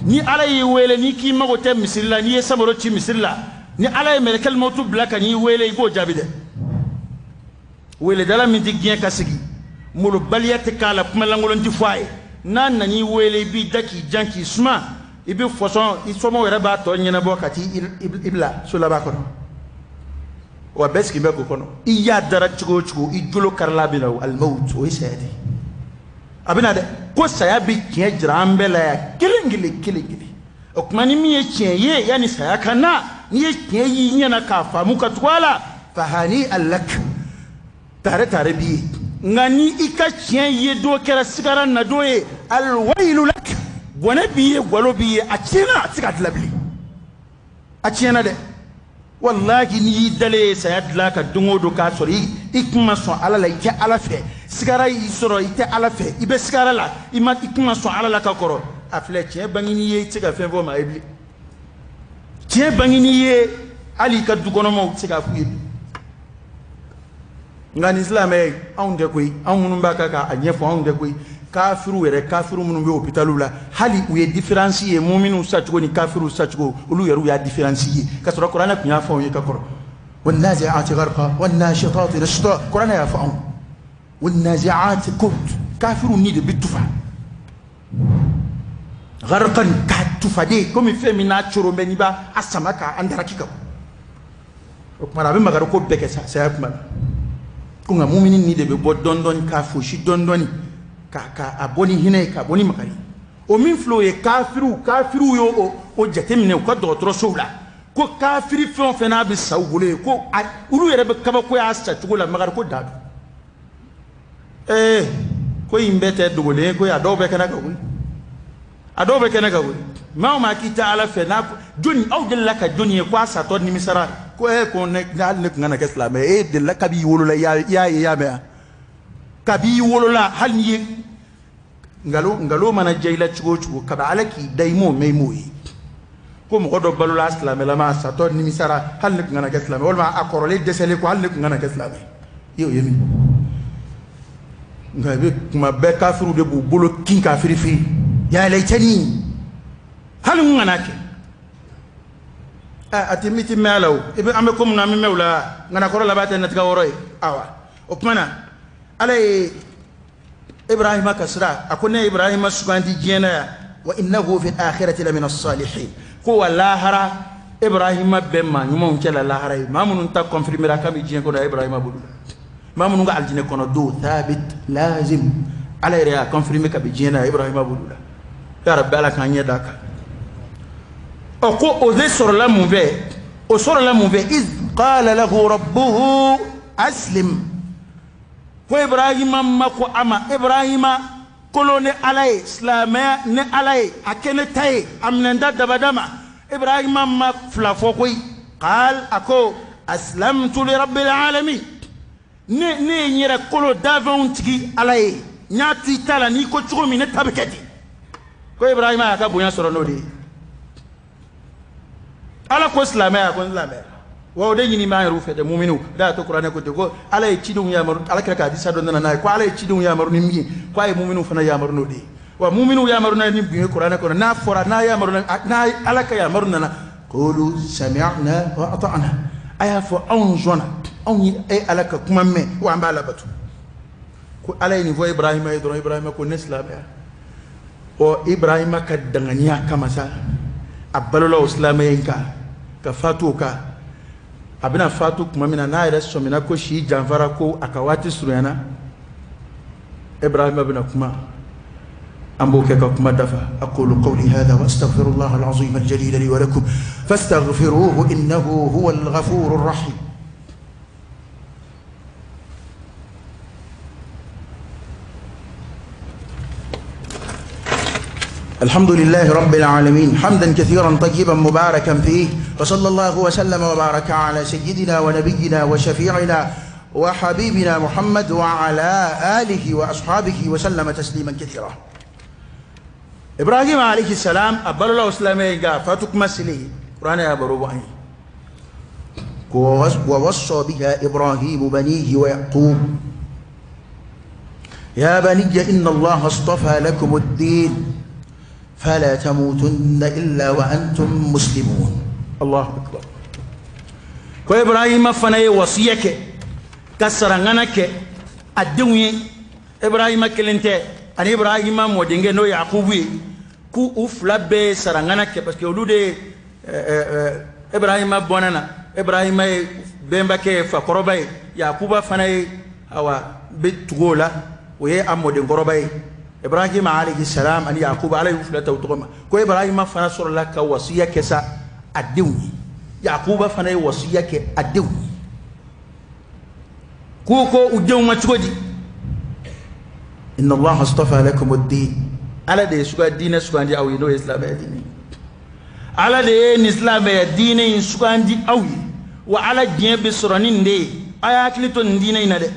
ni ala y'i wele n'i k'i mago tɛ misiri la n'i ye samaro ci misiri la ni ala ye malakal mawtu bila ka n'i wele i b'o jaabi dɛ weledala min tɛ diɲɛ ka sigi molobaliya tɛ k'a la kumalankolon tɛ fɔ a ye n'a nan'i wele i b'i da k'i jan k'i suma i bɛ fɔsɔn i somɔgɔw yɛrɛ b'a tɔ ɲɛnabɔ ka t'i bila so laban kɔnɔ wa bɛɛ sigi bɛ k'o kɔnɔ i y'a dara cogo o cogo i jolo karila bɛ na o alimawutu o ye saya de a bɛ na dɛ ko saya bɛ tiɲɛ jira an bɛɛ la yan kelen kelen kelen kelen o tuma ni min ye tiɲɛ ye yanni saya ka na n'i ye tiɲɛ y'i ɲɛna k'a faamu ka tugu a la fahani alak tare tare b'i ye nka ni i ka tiɲɛ ye dɔ kɛra sigara na dɔ ye alwayilu lak bɔnɛ b'i ye gwalo b'i ye a tiɲɛna a tɛ se ka dilan bilen a tiɲɛna dɛ wallahi n'i y'i dalen ye saya dilan ka don o don k'a sɔrɔ i kun ma sɔn ala la i tɛ ala fɛ sigara y'i sɔrɔ i tɛ ala fɛ i bɛ sigara la i kun ma sɔn ala la ka kɔrɔ a filɛ tiɲɛ bangeni ye i tɛ se ka fɛn fɔ maa ye bilen tiɲɛ bangeni ye hali i ka dukɔnɔmaw tɛ se k'a f'u ye nka nin silamɛ anw tɛ koyi anw minnu b'a kan k'a ɲɛfɔ anw tɛ koyi kafiru yɛrɛ kafiru minnu bɛ hôpitaliw la hali u ye différence ye mu'minu sacogo ni kafiru sacogo olu yɛrɛ y'a différence ye ka sɔrɔ kuranɛ tun y'a fɔ anw ye ka kɔrɔ والنازعات غرقا والناشطات نشطا kuranɛ y'a fɔ anw والنازعات kafiru ni de bɛ tufa غرقا k'a tufa de komi fɛn min n'a coro bɛ n'i b'a sama k'a andaraki kan o tuma a bɛ magari ko bɛɛ kɛ saya tuma la ko nka mu'mini ni de bɛ bɔ dɔɔni dɔɔni k'a fosi dɔɔni dɔɔni ka bɔ ni hinɛ ye ka bɔ ni makari o min filɛ o ye kafiru y'o jate minɛ u ka dɔgɔtɔrɔsow la ko kafiri fɛn fɛn n'a bɛ sa u bolo ko olu yɛrɛ bɛ kabako y'a sa cogo la Magar ko da don ko in bɛɛ tɛ dogolen ko a dɔw bɛ kɛnɛ kan koyi a dɔw bɛ kɛnɛ kan koyi maa o maa k'i tɛ Ala fɛ n'a jɔnni aw delila ka jɔnni ye ko a satɔ nimisara ko ko ne hali ne tun kana kɛ silamɛ ye delila kab'i wolola i y'a ye i y'a mɛn wa kab'i wolola hali n'i ye ngalo mana diya i la cogo o cogo kabi Ala k'i da i m'o mɛn i m'o ye ko mɔgɔ dɔ balola silamɛlama a satɔ nimisara hali ne tun kana kɛ silamɛ walima a kɔrɔlen dɛsɛlen ko hali ne tun kana kɛ silamɛ i y'o ye min nka i bɛ kuma bɛɛ kafiriw de b'u bolo kin kafiri fɛ yen yaa laytani hali n kana kɛ a tɛ miti mɛn a la o an bɛ ko mun na an bɛ mɛn o la ŋanakɔrɔ laban tɛ natigɛ wɔɔrɔ ye awa o tuma na Ala ye Ibrahima ka sira a ko ne ye Ibrahima sugandi diɲɛ na yan wa innahu fil akhirati lamina as-salihin ko wa lahara Ibrahima bɛ maa ɲumanw cɛ la lahara ye maa minnu ta confirmera kabini diɲɛ kɔnɔ Ibrahima bolo maa minnu ka aljinɛ kɔnɔ do thabit lazim Ala yɛrɛ y'a confirmer kabini diɲɛ na Ibrahima bolo la ya Rabbi Ala k'an ɲɛ d'a kan o ko o de sɔrɔla mun fɛ o sɔrɔla mun fɛ iz qala lahu rabbuhu aslim ko Ibrahima ma ko ama Ibrahima kolo ne Ala ye silamɛya ne Ala ye a kɛ ne ta ye a minɛnta dabada ma Ibrahima ma fila fɔ koyi qal a ko aslamtu li rabbil alamin ne ye n yɛrɛ kolo dafɛnw tigi Ala ye n y'a to i ta la n'i ko cogo min ne ta bɛ kɛ ten ko Ibrahima y'a ka bonya sɔrɔ n'o de ye Ala ko silamɛya ko n silamɛya wa o de ɲini b'an yɛrɛw fɛ dɛ muminiw da y'a to kuranɛ ko ten ko Ala ye cidenw yamaru Ala kɛra k'a disa dɔ nana n'a ye ko Ala ye cidenw yamaru ni min ye ko a ye muminiw fana yamaru n'o de ye wa muminiw yamaru na ni bin ye kuranɛ kɔnɔ n'a fɔra n'a yamaru n'a Ala ka yamaru nana qulu sami'na wa ata'na a y'a fɔ anw sɔnna anw ye Ala ka kuma mɛn wa an b'a labato ko Ala ye nin fɔ Ibrahima ye dɔrɔn Ibrahima ko ne silamɛya o Ibrahima ka danganiya kama sa a balola o silamɛya in kan ka fatu o kan a bɛna fatu tuma min na n'a yɛrɛ sɔmina ko si janfara ko a ka waati surunyana Ibrahima bɛna kuma an b'o kɛ ka kuma dafa aqulu qawli hadha wa astaghfirullah al-azim al-jalil li wa lakum fastaghfiruhu innahu huwa al-ghafur ar-rahim الحمد لله رب العالمين حمدا كثيرا طيبا مباركا فيه وصلى الله وسلم وبارك على سيدنا ونبينا وشفيعنا وحبيبنا محمد وعلى آله وأصحابه وسلم تسليما كثيرا إبراهيم عليه السلام أبر الله سلامي فاتك مسلي قرآن يا بروبعي ووصى بها إبراهيم بنيه ويعقوب يا بني إن الله اصطفى لكم الدين فلا تموتن إلا وأنتم مسلمون الله أكبر كو إبراهيم فناي وصيك كسرانك الدنيا إبراهيم كلنته أن إبراهيم مودينغ نو يعقوبي كو أفلا بي سرانك بس كيولود إبراهيم بونانا إبراهيم بمبكي فقربي يعقوب فناي أو بتقولا وهي أمودين قربي إبراهيم عليه السلام أن يعقوب عليه فلته وتقوم كو إبراهيم فنصر لك وصية كسا الدوني يعقوب فناي وصية كالدوني كوكو وديو ما تقولي إن الله اصطفى لكم الدين على ده سوى الدين سوى عندي أو ينو إسلام الدين على ده إسلام الدين سوى عندي أو وعلى الدين بسرانين ده أياكلي تون دين إنده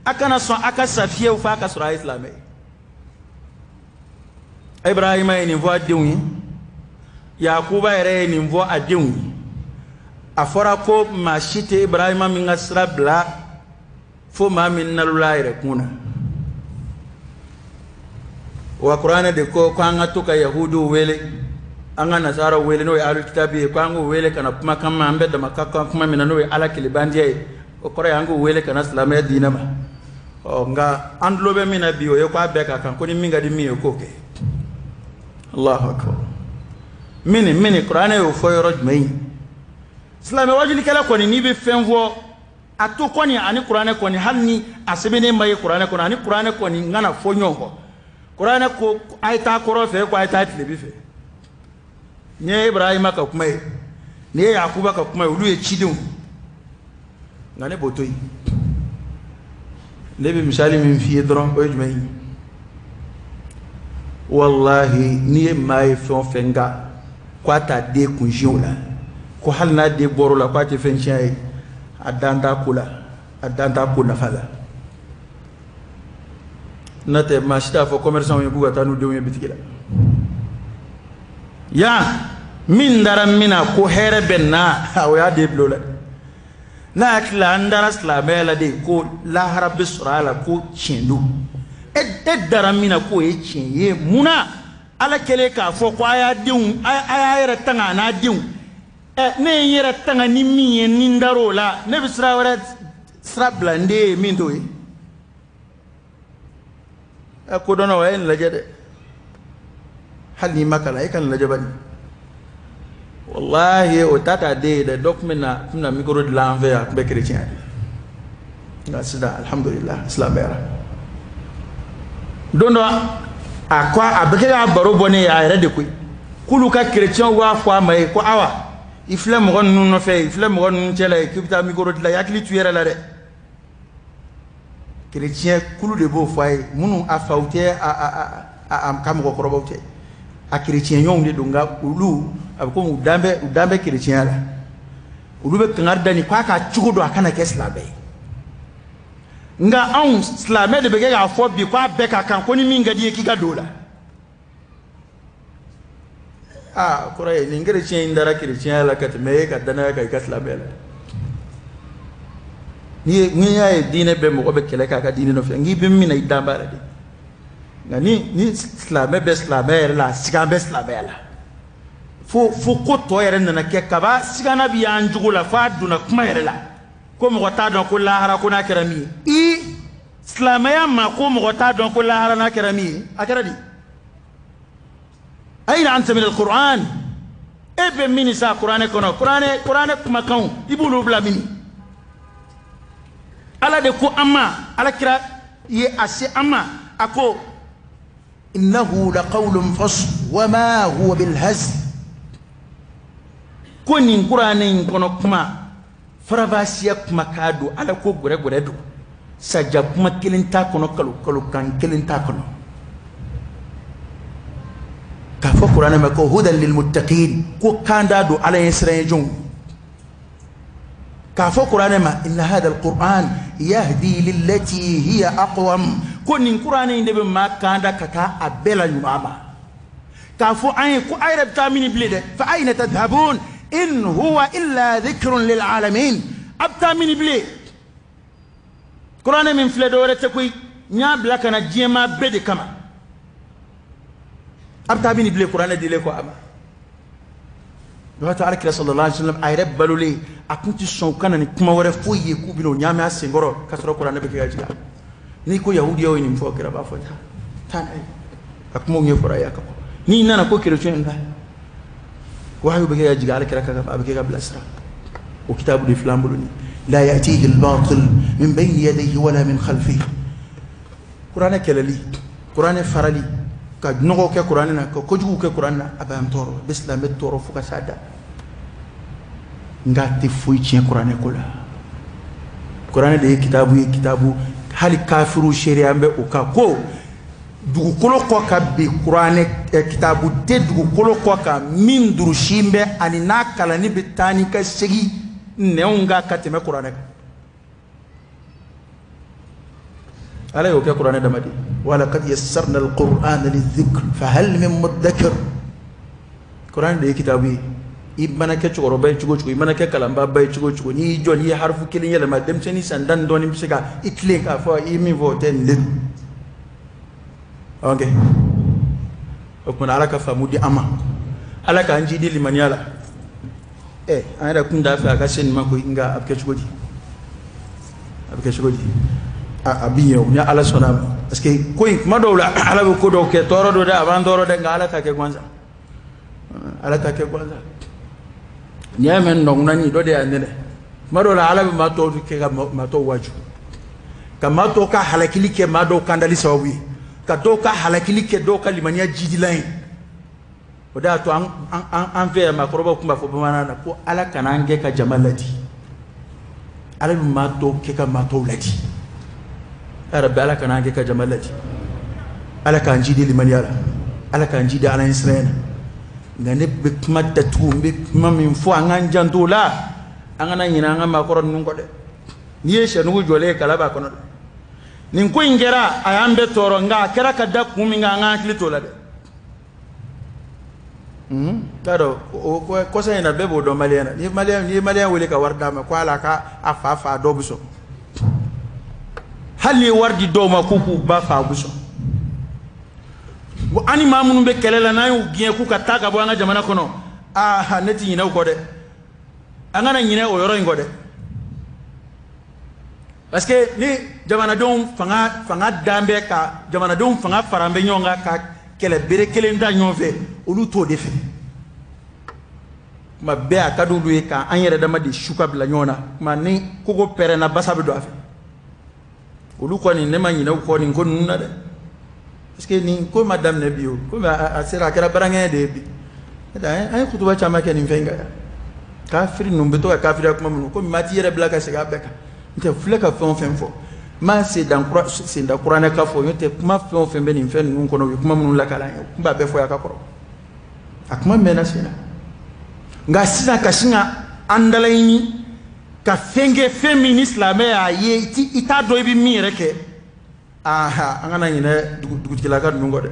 أكنا سو أكسافيه وفاك سرا إسلامي Ibrahima ye nin fɔ a denw ye Yakuba yɛrɛ ye nin fɔ a denw ye a fɔra ko maa si tɛ Ibrahima min ka sira bila fo maa min nalola a yɛrɛ kun na wa kuranɛ de ko an ka to ka yahudiw wele an ka nasaraw wele n'o ye alukitabi ye ko an k'o wele ka na kumakan ma an bɛ dama ka kan kuma min na n'o ye Ala kelebandiya ye o kɔrɔ ye an k'o wele ka na silamɛya diinɛ ma nka an tulo bɛ min na bi o ye ko a bɛɛ ka kan ko ni min ka di min ye k'o kɛ Allahu akbar mini Qur'an yo fo yoro jumai Islam wajili kala koni ni be fen fo ato koni ani Qur'an koni halni asebene mai Qur'an koni ani Qur'an koni ngana fo nyongo Qur'an ko ayta koro fe ko ayta tlebi fe nye Ibrahim ka kuma ne yakuba ka kuma ulu ye cidenw ngane botoyi ne bi misali min fiye dɔrɔn o ye jumɛn ye wallahi ni ye maa ye fɛn o fɛn nka k'a t'a den kunsiɲɛw la ko hali n'a den bɔr'o la k'a tɛ fɛn tiɲɛ ye a dan t'a ko la a dan t'a ko nafa la n'o tɛ maa si t'a fɔ commerçant ye k'u ka taa n'u denw ye bitigi la yan min dara min na ko hɛrɛ bɛ na o y'a den bila o la n'a hakili la an dara silamɛya la de ko lahara bɛ sɔrɔ a la ko tiɲɛ don e dara min na k'o ye tiɲɛ ye munna ala kɛlen k'a fɔ ko a y'a yɛrɛ tanga a n'a denw ne ye n yɛrɛ tanga ni min ye ni n dar'o la ne bɛ sira bila n den ye min t'o ye kodɔnna o ye nin lajɛ dɛ hali n'i ma kalan e ka nin lajɛ bani wallahi o ta t'a den ye dɛ dɔ tun bɛ na mikoro dilan an fɛ yan a tun bɛ kerecɛn ye nka sisan alhamdulilah silamɛyara don dɔ a ko a bɛ kɛ ka baro bɔ ne ye a yɛrɛ de koyi k'olu ka kerecɛnw b'a fɔ a ma ye ko awa i filɛ mɔgɔ ninnu nɔfɛ i filɛ mɔgɔ ninnu cɛla ye k'i bɛ taa mikoro dilan i hakili t'u yɛrɛ la dɛ kerecɛn kulu de b'o fɔ a ye minnu a faw tɛ a ka mɔgɔkɔrɔbaw tɛ a kerecɛn ɲɔgɔnw de don nka olu a bɛ komi u dan bɛ kerecɛnya la olu bɛ kangari da nin k'a ka cogo dɔn a kana kɛ silamɛ ye nka anw silamɛ de bɛ kɛ k'a fɔ bi k'a bɛɛ ka kan ko ni min ka di ye k'i ka don o la kɔrɔ ye nin kerecɛn in dara kerecɛnya la ka tɛmɛ e ka danaya kan i ka silamɛya la n'i y'a ye diinɛ bɛɛ mɔgɔ bɛ kɛlɛ k'a ka diinɛ nɔfɛ n'i bɛ min na i dan b'a la de nka ni silamɛ bɛ silamɛya yɛrɛ la a sigan bɛ silamɛya la fo ko tɔ yɛrɛ nana kɛ kaba sigana bɛ y'an jogo la f'a donna kuma yɛrɛ la ko mɔgɔ t'a dɔn ko lahara ko n'a kɛra min ye silamɛya ma ko mɔgɔ t'a dɔn ko lahara n'a kɛra min ye a kɛra di ayna anta min alquran e bɛ min sa kuranɛ kɔnɔ kuranɛ kumakanw i b'olu bila min ala de ko an ma ala kira ye a se an ma a ko innahu laqawlun fasl wa ma huwa bilhazl ko nin kuranɛ in kɔnɔ kuma farabasiya kuma k'a don ala ko gɛrɛgɛrɛ don saja kuma kelen t'a kɔnɔ kalokan kelen t'a kɔnɔ k'a fɔ kuranɛ ma ko hudan lil muttaqin ko kan da don ala ye siran ye jɔnw k'a fɔ kuranɛ ma inna hada alquran yahdi lillati hiya aqwam ko nin kuranɛ in de bɛ maa kan da ka taa a bɛɛ la ɲuman ma k'a fɔ an ye ko a yɛrɛ bɛ taa min bilen dɛ fa ayna tadhhabun in huwa illa dhikrun lil alamin a bɛ taa min bilen kuranɛ min filɛ dɔwɛrɛ tɛ koyi n y'a bila ka na diɲɛmaa bɛɛ de kama a bɛ taa min bilen kuranɛ dilen ko a ma Dɔgɔtɔ Alakira sallallahu alaihi wasallam a yɛrɛ balolen a tun tɛ sɔn ka na ni kuma wɛrɛ foyi ye k'u bɛna o ɲaami a senkɔrɔ ka sɔrɔ kuranɛ bɛ kɛ ka jigin n'i ko yahudiyaw ye nin fɔ kira b'a fɔ taa n'a ye ka kumaw ɲɛfɔra a ye a ka bɔ n'i nana ko kerecɛn in ka wahayu bɛ kɛ ka jigin Alakira kan a bɛ kɛ ka bilasira o kitabu de filɛ an bolo nin la ya'tihi al-batil min bayni yadayhi wala min khalfihi kuranɛ kɛlɛli kuranɛ farali ka nɔgɔ kɛ kuranɛ na ka kojugu kɛ kuranɛ na a bɛ an tɔɔrɔ bɛ silamɛ tɔɔrɔ fo ka s'a da nka a tɛ foyi tiɲɛ kuranɛ ko la kuranɛ de ye kitabu ye kitabu hali kafiru seereya bɛ o kan ko dugukolo kɔ ka bin kuranɛ kitabu tɛ dugukolo kɔ kan min durusi bɛ ani n'a kalanni bɛ taa ni ka segin nɛnw kan ka tɛmɛ kuranɛ kan ala y'o kɛ kuranɛ dama de walaqad yassarna alqur'ana lidhikr fahal min muddakir kuranɛ de ye kitabu ye i mana kɛ cɛkɔrɔba ye cogo o cogo i mana kɛ kalanbaa ye cogo o cogo n'i y'i jɔ n'i ye harifu kelen yɛlɛma denmisɛnnin san 10 dɔɔnin bɛ se ka i tilen k'a fɔ i ye min fɔ o tɛ nin de don ok o kumana ala ka faamu di an ma ala k'an ji di limaniya la an yɛrɛ kun t'a fɛ a ka se nin ma koyi nka a bɛ kɛ cogo di a bɛ kɛ cogo di a bi ɲɛ o ni ala sɔnna a ma parce que ko in kuma dɔw la ala bɛ ko dɔw kɛ tɔɔrɔ dɔ dɛ a b'an tɔɔrɔ dɛ nka ala t'a kɛ gansan ala t'a kɛ gansan n'i y'a mɛn nɔnkunani dɔ de y'a nɛnɛ kuma dɔw la ala bɛ maa tɔw kɛ ka maa tɔw waju ka maa tɔw ka halakili kɛ maa dɔw kandali sababu ye ka dɔw ka halakili kɛ dɔw ka limaniya jidilan ye o da to an fe ma koroba kuma fo bamana ko ala kana nge ka jamalati ala ma to ke ka ma to lati rabbi ala kana nge ka jamalati ala kan jidi liman yara ala kan jidi ala israena ngane be kuma tatu be kuma min fo an janto la an na nyina an ma koron nun ko de ni ye shanu jole kala ba kono nin ko ingera ayambe toro nga kera kadda kumi nga ngakli to la de taro ko sa ina bebo do maliana ni malian wele ka warda ma ko ala ka afa do buso hali wardi do ma kuku ba fa buso wo ani mamunu be kelela na yu giye ku ka taga bo anga jamana kono neti nyina ko de anga na nyina o yoro ngode parce que ni jamana don fanga dambe ka jamana don fanga farambe nyonga ka kele bere kele nda nyonfe olu to defe ma be akadu lu ka anyere dama di shuka bla nyona ma ni kogo pere na basabe do afi olu ko ni nema nyina ko ni ko nuna de parce que ni ko madame ne bio ko asira kera barange de bi ay kutuba chama ke ni venga kafiri numbe to kafiri kuma mun ko mati yere bla ka sega beka nte fuleka fon fo ma se dan Qur'an ka fo yote kuma fon be ni fen nun kono wi kuma mun la kala kumba be fo ya ka koro akuma mena sina nga sina kashinga andalaini ka fenge feminist la me aye ita do bi mi reke angana nyine dugutila ka nungo de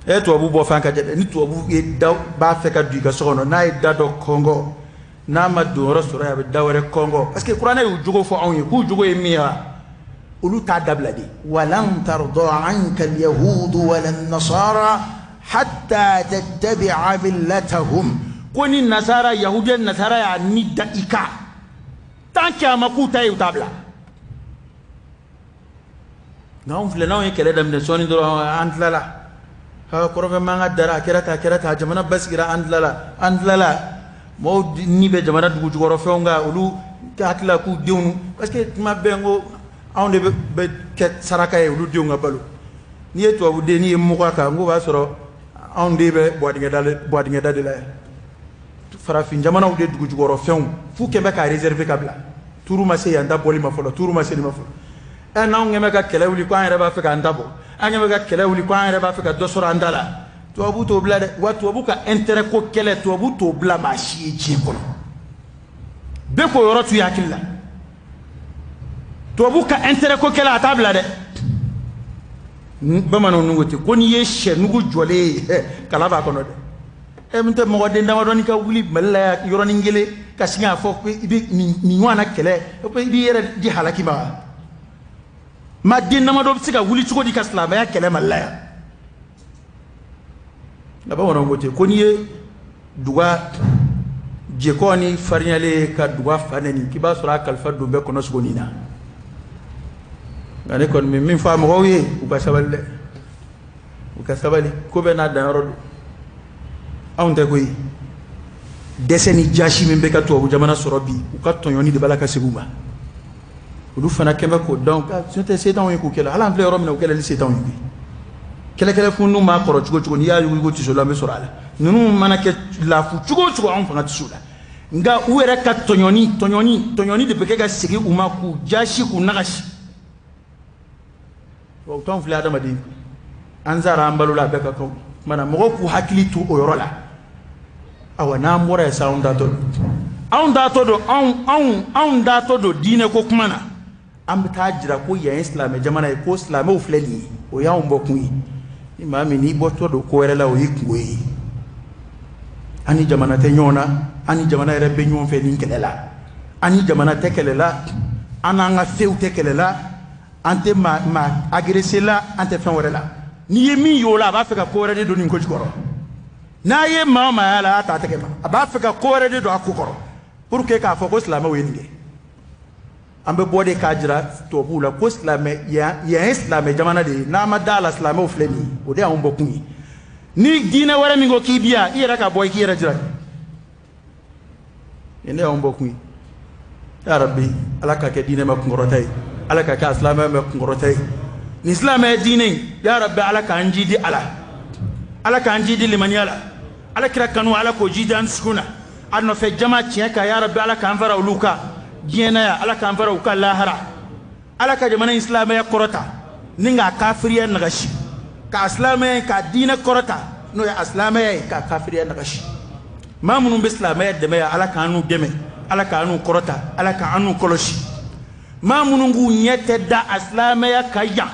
e to abu bo fanka de ni to abu e daw ba fe ka du ka sono na e dado Congo na ma do rasura ya be dawre Congo parce que Qur'an yu jogo fo on ku jogo e miya ulu ta dabladi walan tarda anka al-yahud wala an-nasara hatta tattabi'a millatahum koni nasara yahudiyan nasara ya ni daika tanki amakuta yu tabla non fle non yekele dam ne soni do andlala ha korofe manga dara kerata jamana basgira andlala mo ni be jamana dugu jugoro fewnga ulu tatla ku diwnu parce que ma bengo awde be ket saraka e ulu diwnga balu ni eto abu de ni mo ka ngo ba soro awde be boadinga dale la farafin jamana ude dugu jugoro fewn fu kembe ka réserver kabla turu ma se yanda boli ma folo turu ma se ni ma folo na ngeme ka kele wuli ko an ba fe ka ndabo ngeme ka kele wuli ko an ba fe ka dosoro andala to abu to bla de watu abu ka intérêt ko kele to abu to bla ma shi ji ko be ko yoro tu yakilla to abu ka intérêt ko kele atabla de bamano nungoti ko ni ye she nugu jole kala ba kono de mte mo de ndama don ka wuli malla yoro ni ngele ka singa fo bi ni wana kele ko bi yere di halaki ba ma dinna ma do sika wuli cugo di kaslama ya kele mallaya la ba wono gote ko ni duga je ko ni farnyale ka duga fanani ki ba sura kal faddu be kono sugo nina ngane kon min fa mo wi u ka sabali ko be na dan rodo awnde ko yi deseni jashi min be ka to jamana sorobi u ka tonyoni de balaka seguma ulu fana kembe ko donc c'était setan yi ko kala ala ample ro mina ko kala setan yi kala funu ma koro chugo ni ya yugo tisula me sorala nunu mana ke la fu chugo on fanga tisula nga uere ka tonyoni de peke ga sigi uma ku jashi ku nagashi o ton fla da madi anzara ambalula beka ko mana mo ku hakili tu o yorola awana mora sound dato do dine ko kumana amta jira ko ya islam jamana ko islam o fleli o ya on bokun imami ni boto do ko rela o yikuyi ani jamana te nyona ani jamana rebe nyon fe nin kelela ani jamana te kelela ananga feu te kelela ante ma agresser la ante fen worela ni yemi yola ba fe ka ko rede do nin ko jikoro na ye mama ala ta te kema ba fe ka ko rede do akukoro pour que ka fo ko islam o yinge ambe bode kajira to bula ko islam ya islam jamana de na madala islam o fleni o de on bokuni ni dina wara mi go kibia ira ka boy kira jira ene on bokuni ya rabbi alaka ke dina ma ngorotay alaka ka islam ma ngorotay ni islam e dine ya rabbi alaka anji di ala ala kan jidi limaniala ala kira kanu ala ko jidan sukuna anno fe jama tiaka ya rabbi ala kan fara uluka jena ya ala kan fara uka lahara ala ka jamana islamaya korota ninga kafiriya nagashi ka islamaya ka dina korota no ya islamaya ka kafiriya nagashi ma munun be islamaya deme ya ala kanu deme ala kanu korota ala kanu koloshi ma munun gu nyete da islamaya kaya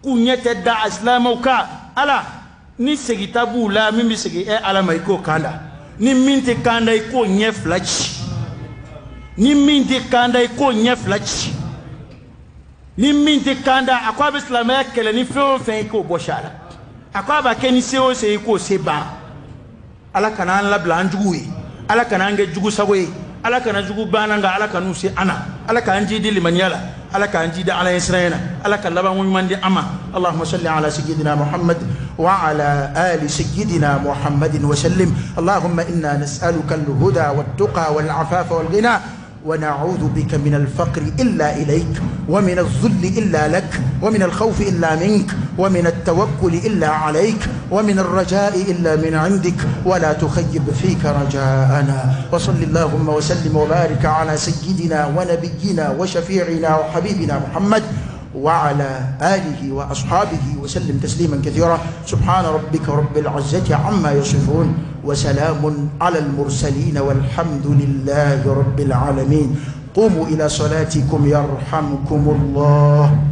ku nyete da islamauka ala ni segita bula mimi segi ala mai ko kanda ni minti kanda ko nye flachi ni minti kanda ko nye flachi ni minti kanda akwa islamaya kele ni fe ko boshala akwa ba ke ni seo se ko seba ala kana la blanjuwe ala kana nge jugu sagoye ala kana jugu bananga ala kanu se ana ala kan jidi limaniala ala kan jidi ala israina ala kan laba mu mandi ama allahumma salli ala sayyidina muhammad wa ala ali sayyidina muhammadin wa sallim allahumma inna nas'aluka al-huda wat-tuqa wal-afafa wal-ghina ونعوذ بك من الفقر إلا إليك ومن الذل إلا لك ومن الخوف إلا منك ومن التوكل إلا عليك ومن الرجاء إلا من عندك ولا تخيب فيك رجاءنا وصل اللهم وسلم وبارك على سيدنا ونبينا وشفيعنا وحبيبنا محمد وعلى آله وأصحابه وسلم تسليما كثيرا سبحان ربك رب العزة عما يصفون وسلام على المرسلين والحمد لله رب العالمين قوموا إلى صلاتكم يرحمكم الله.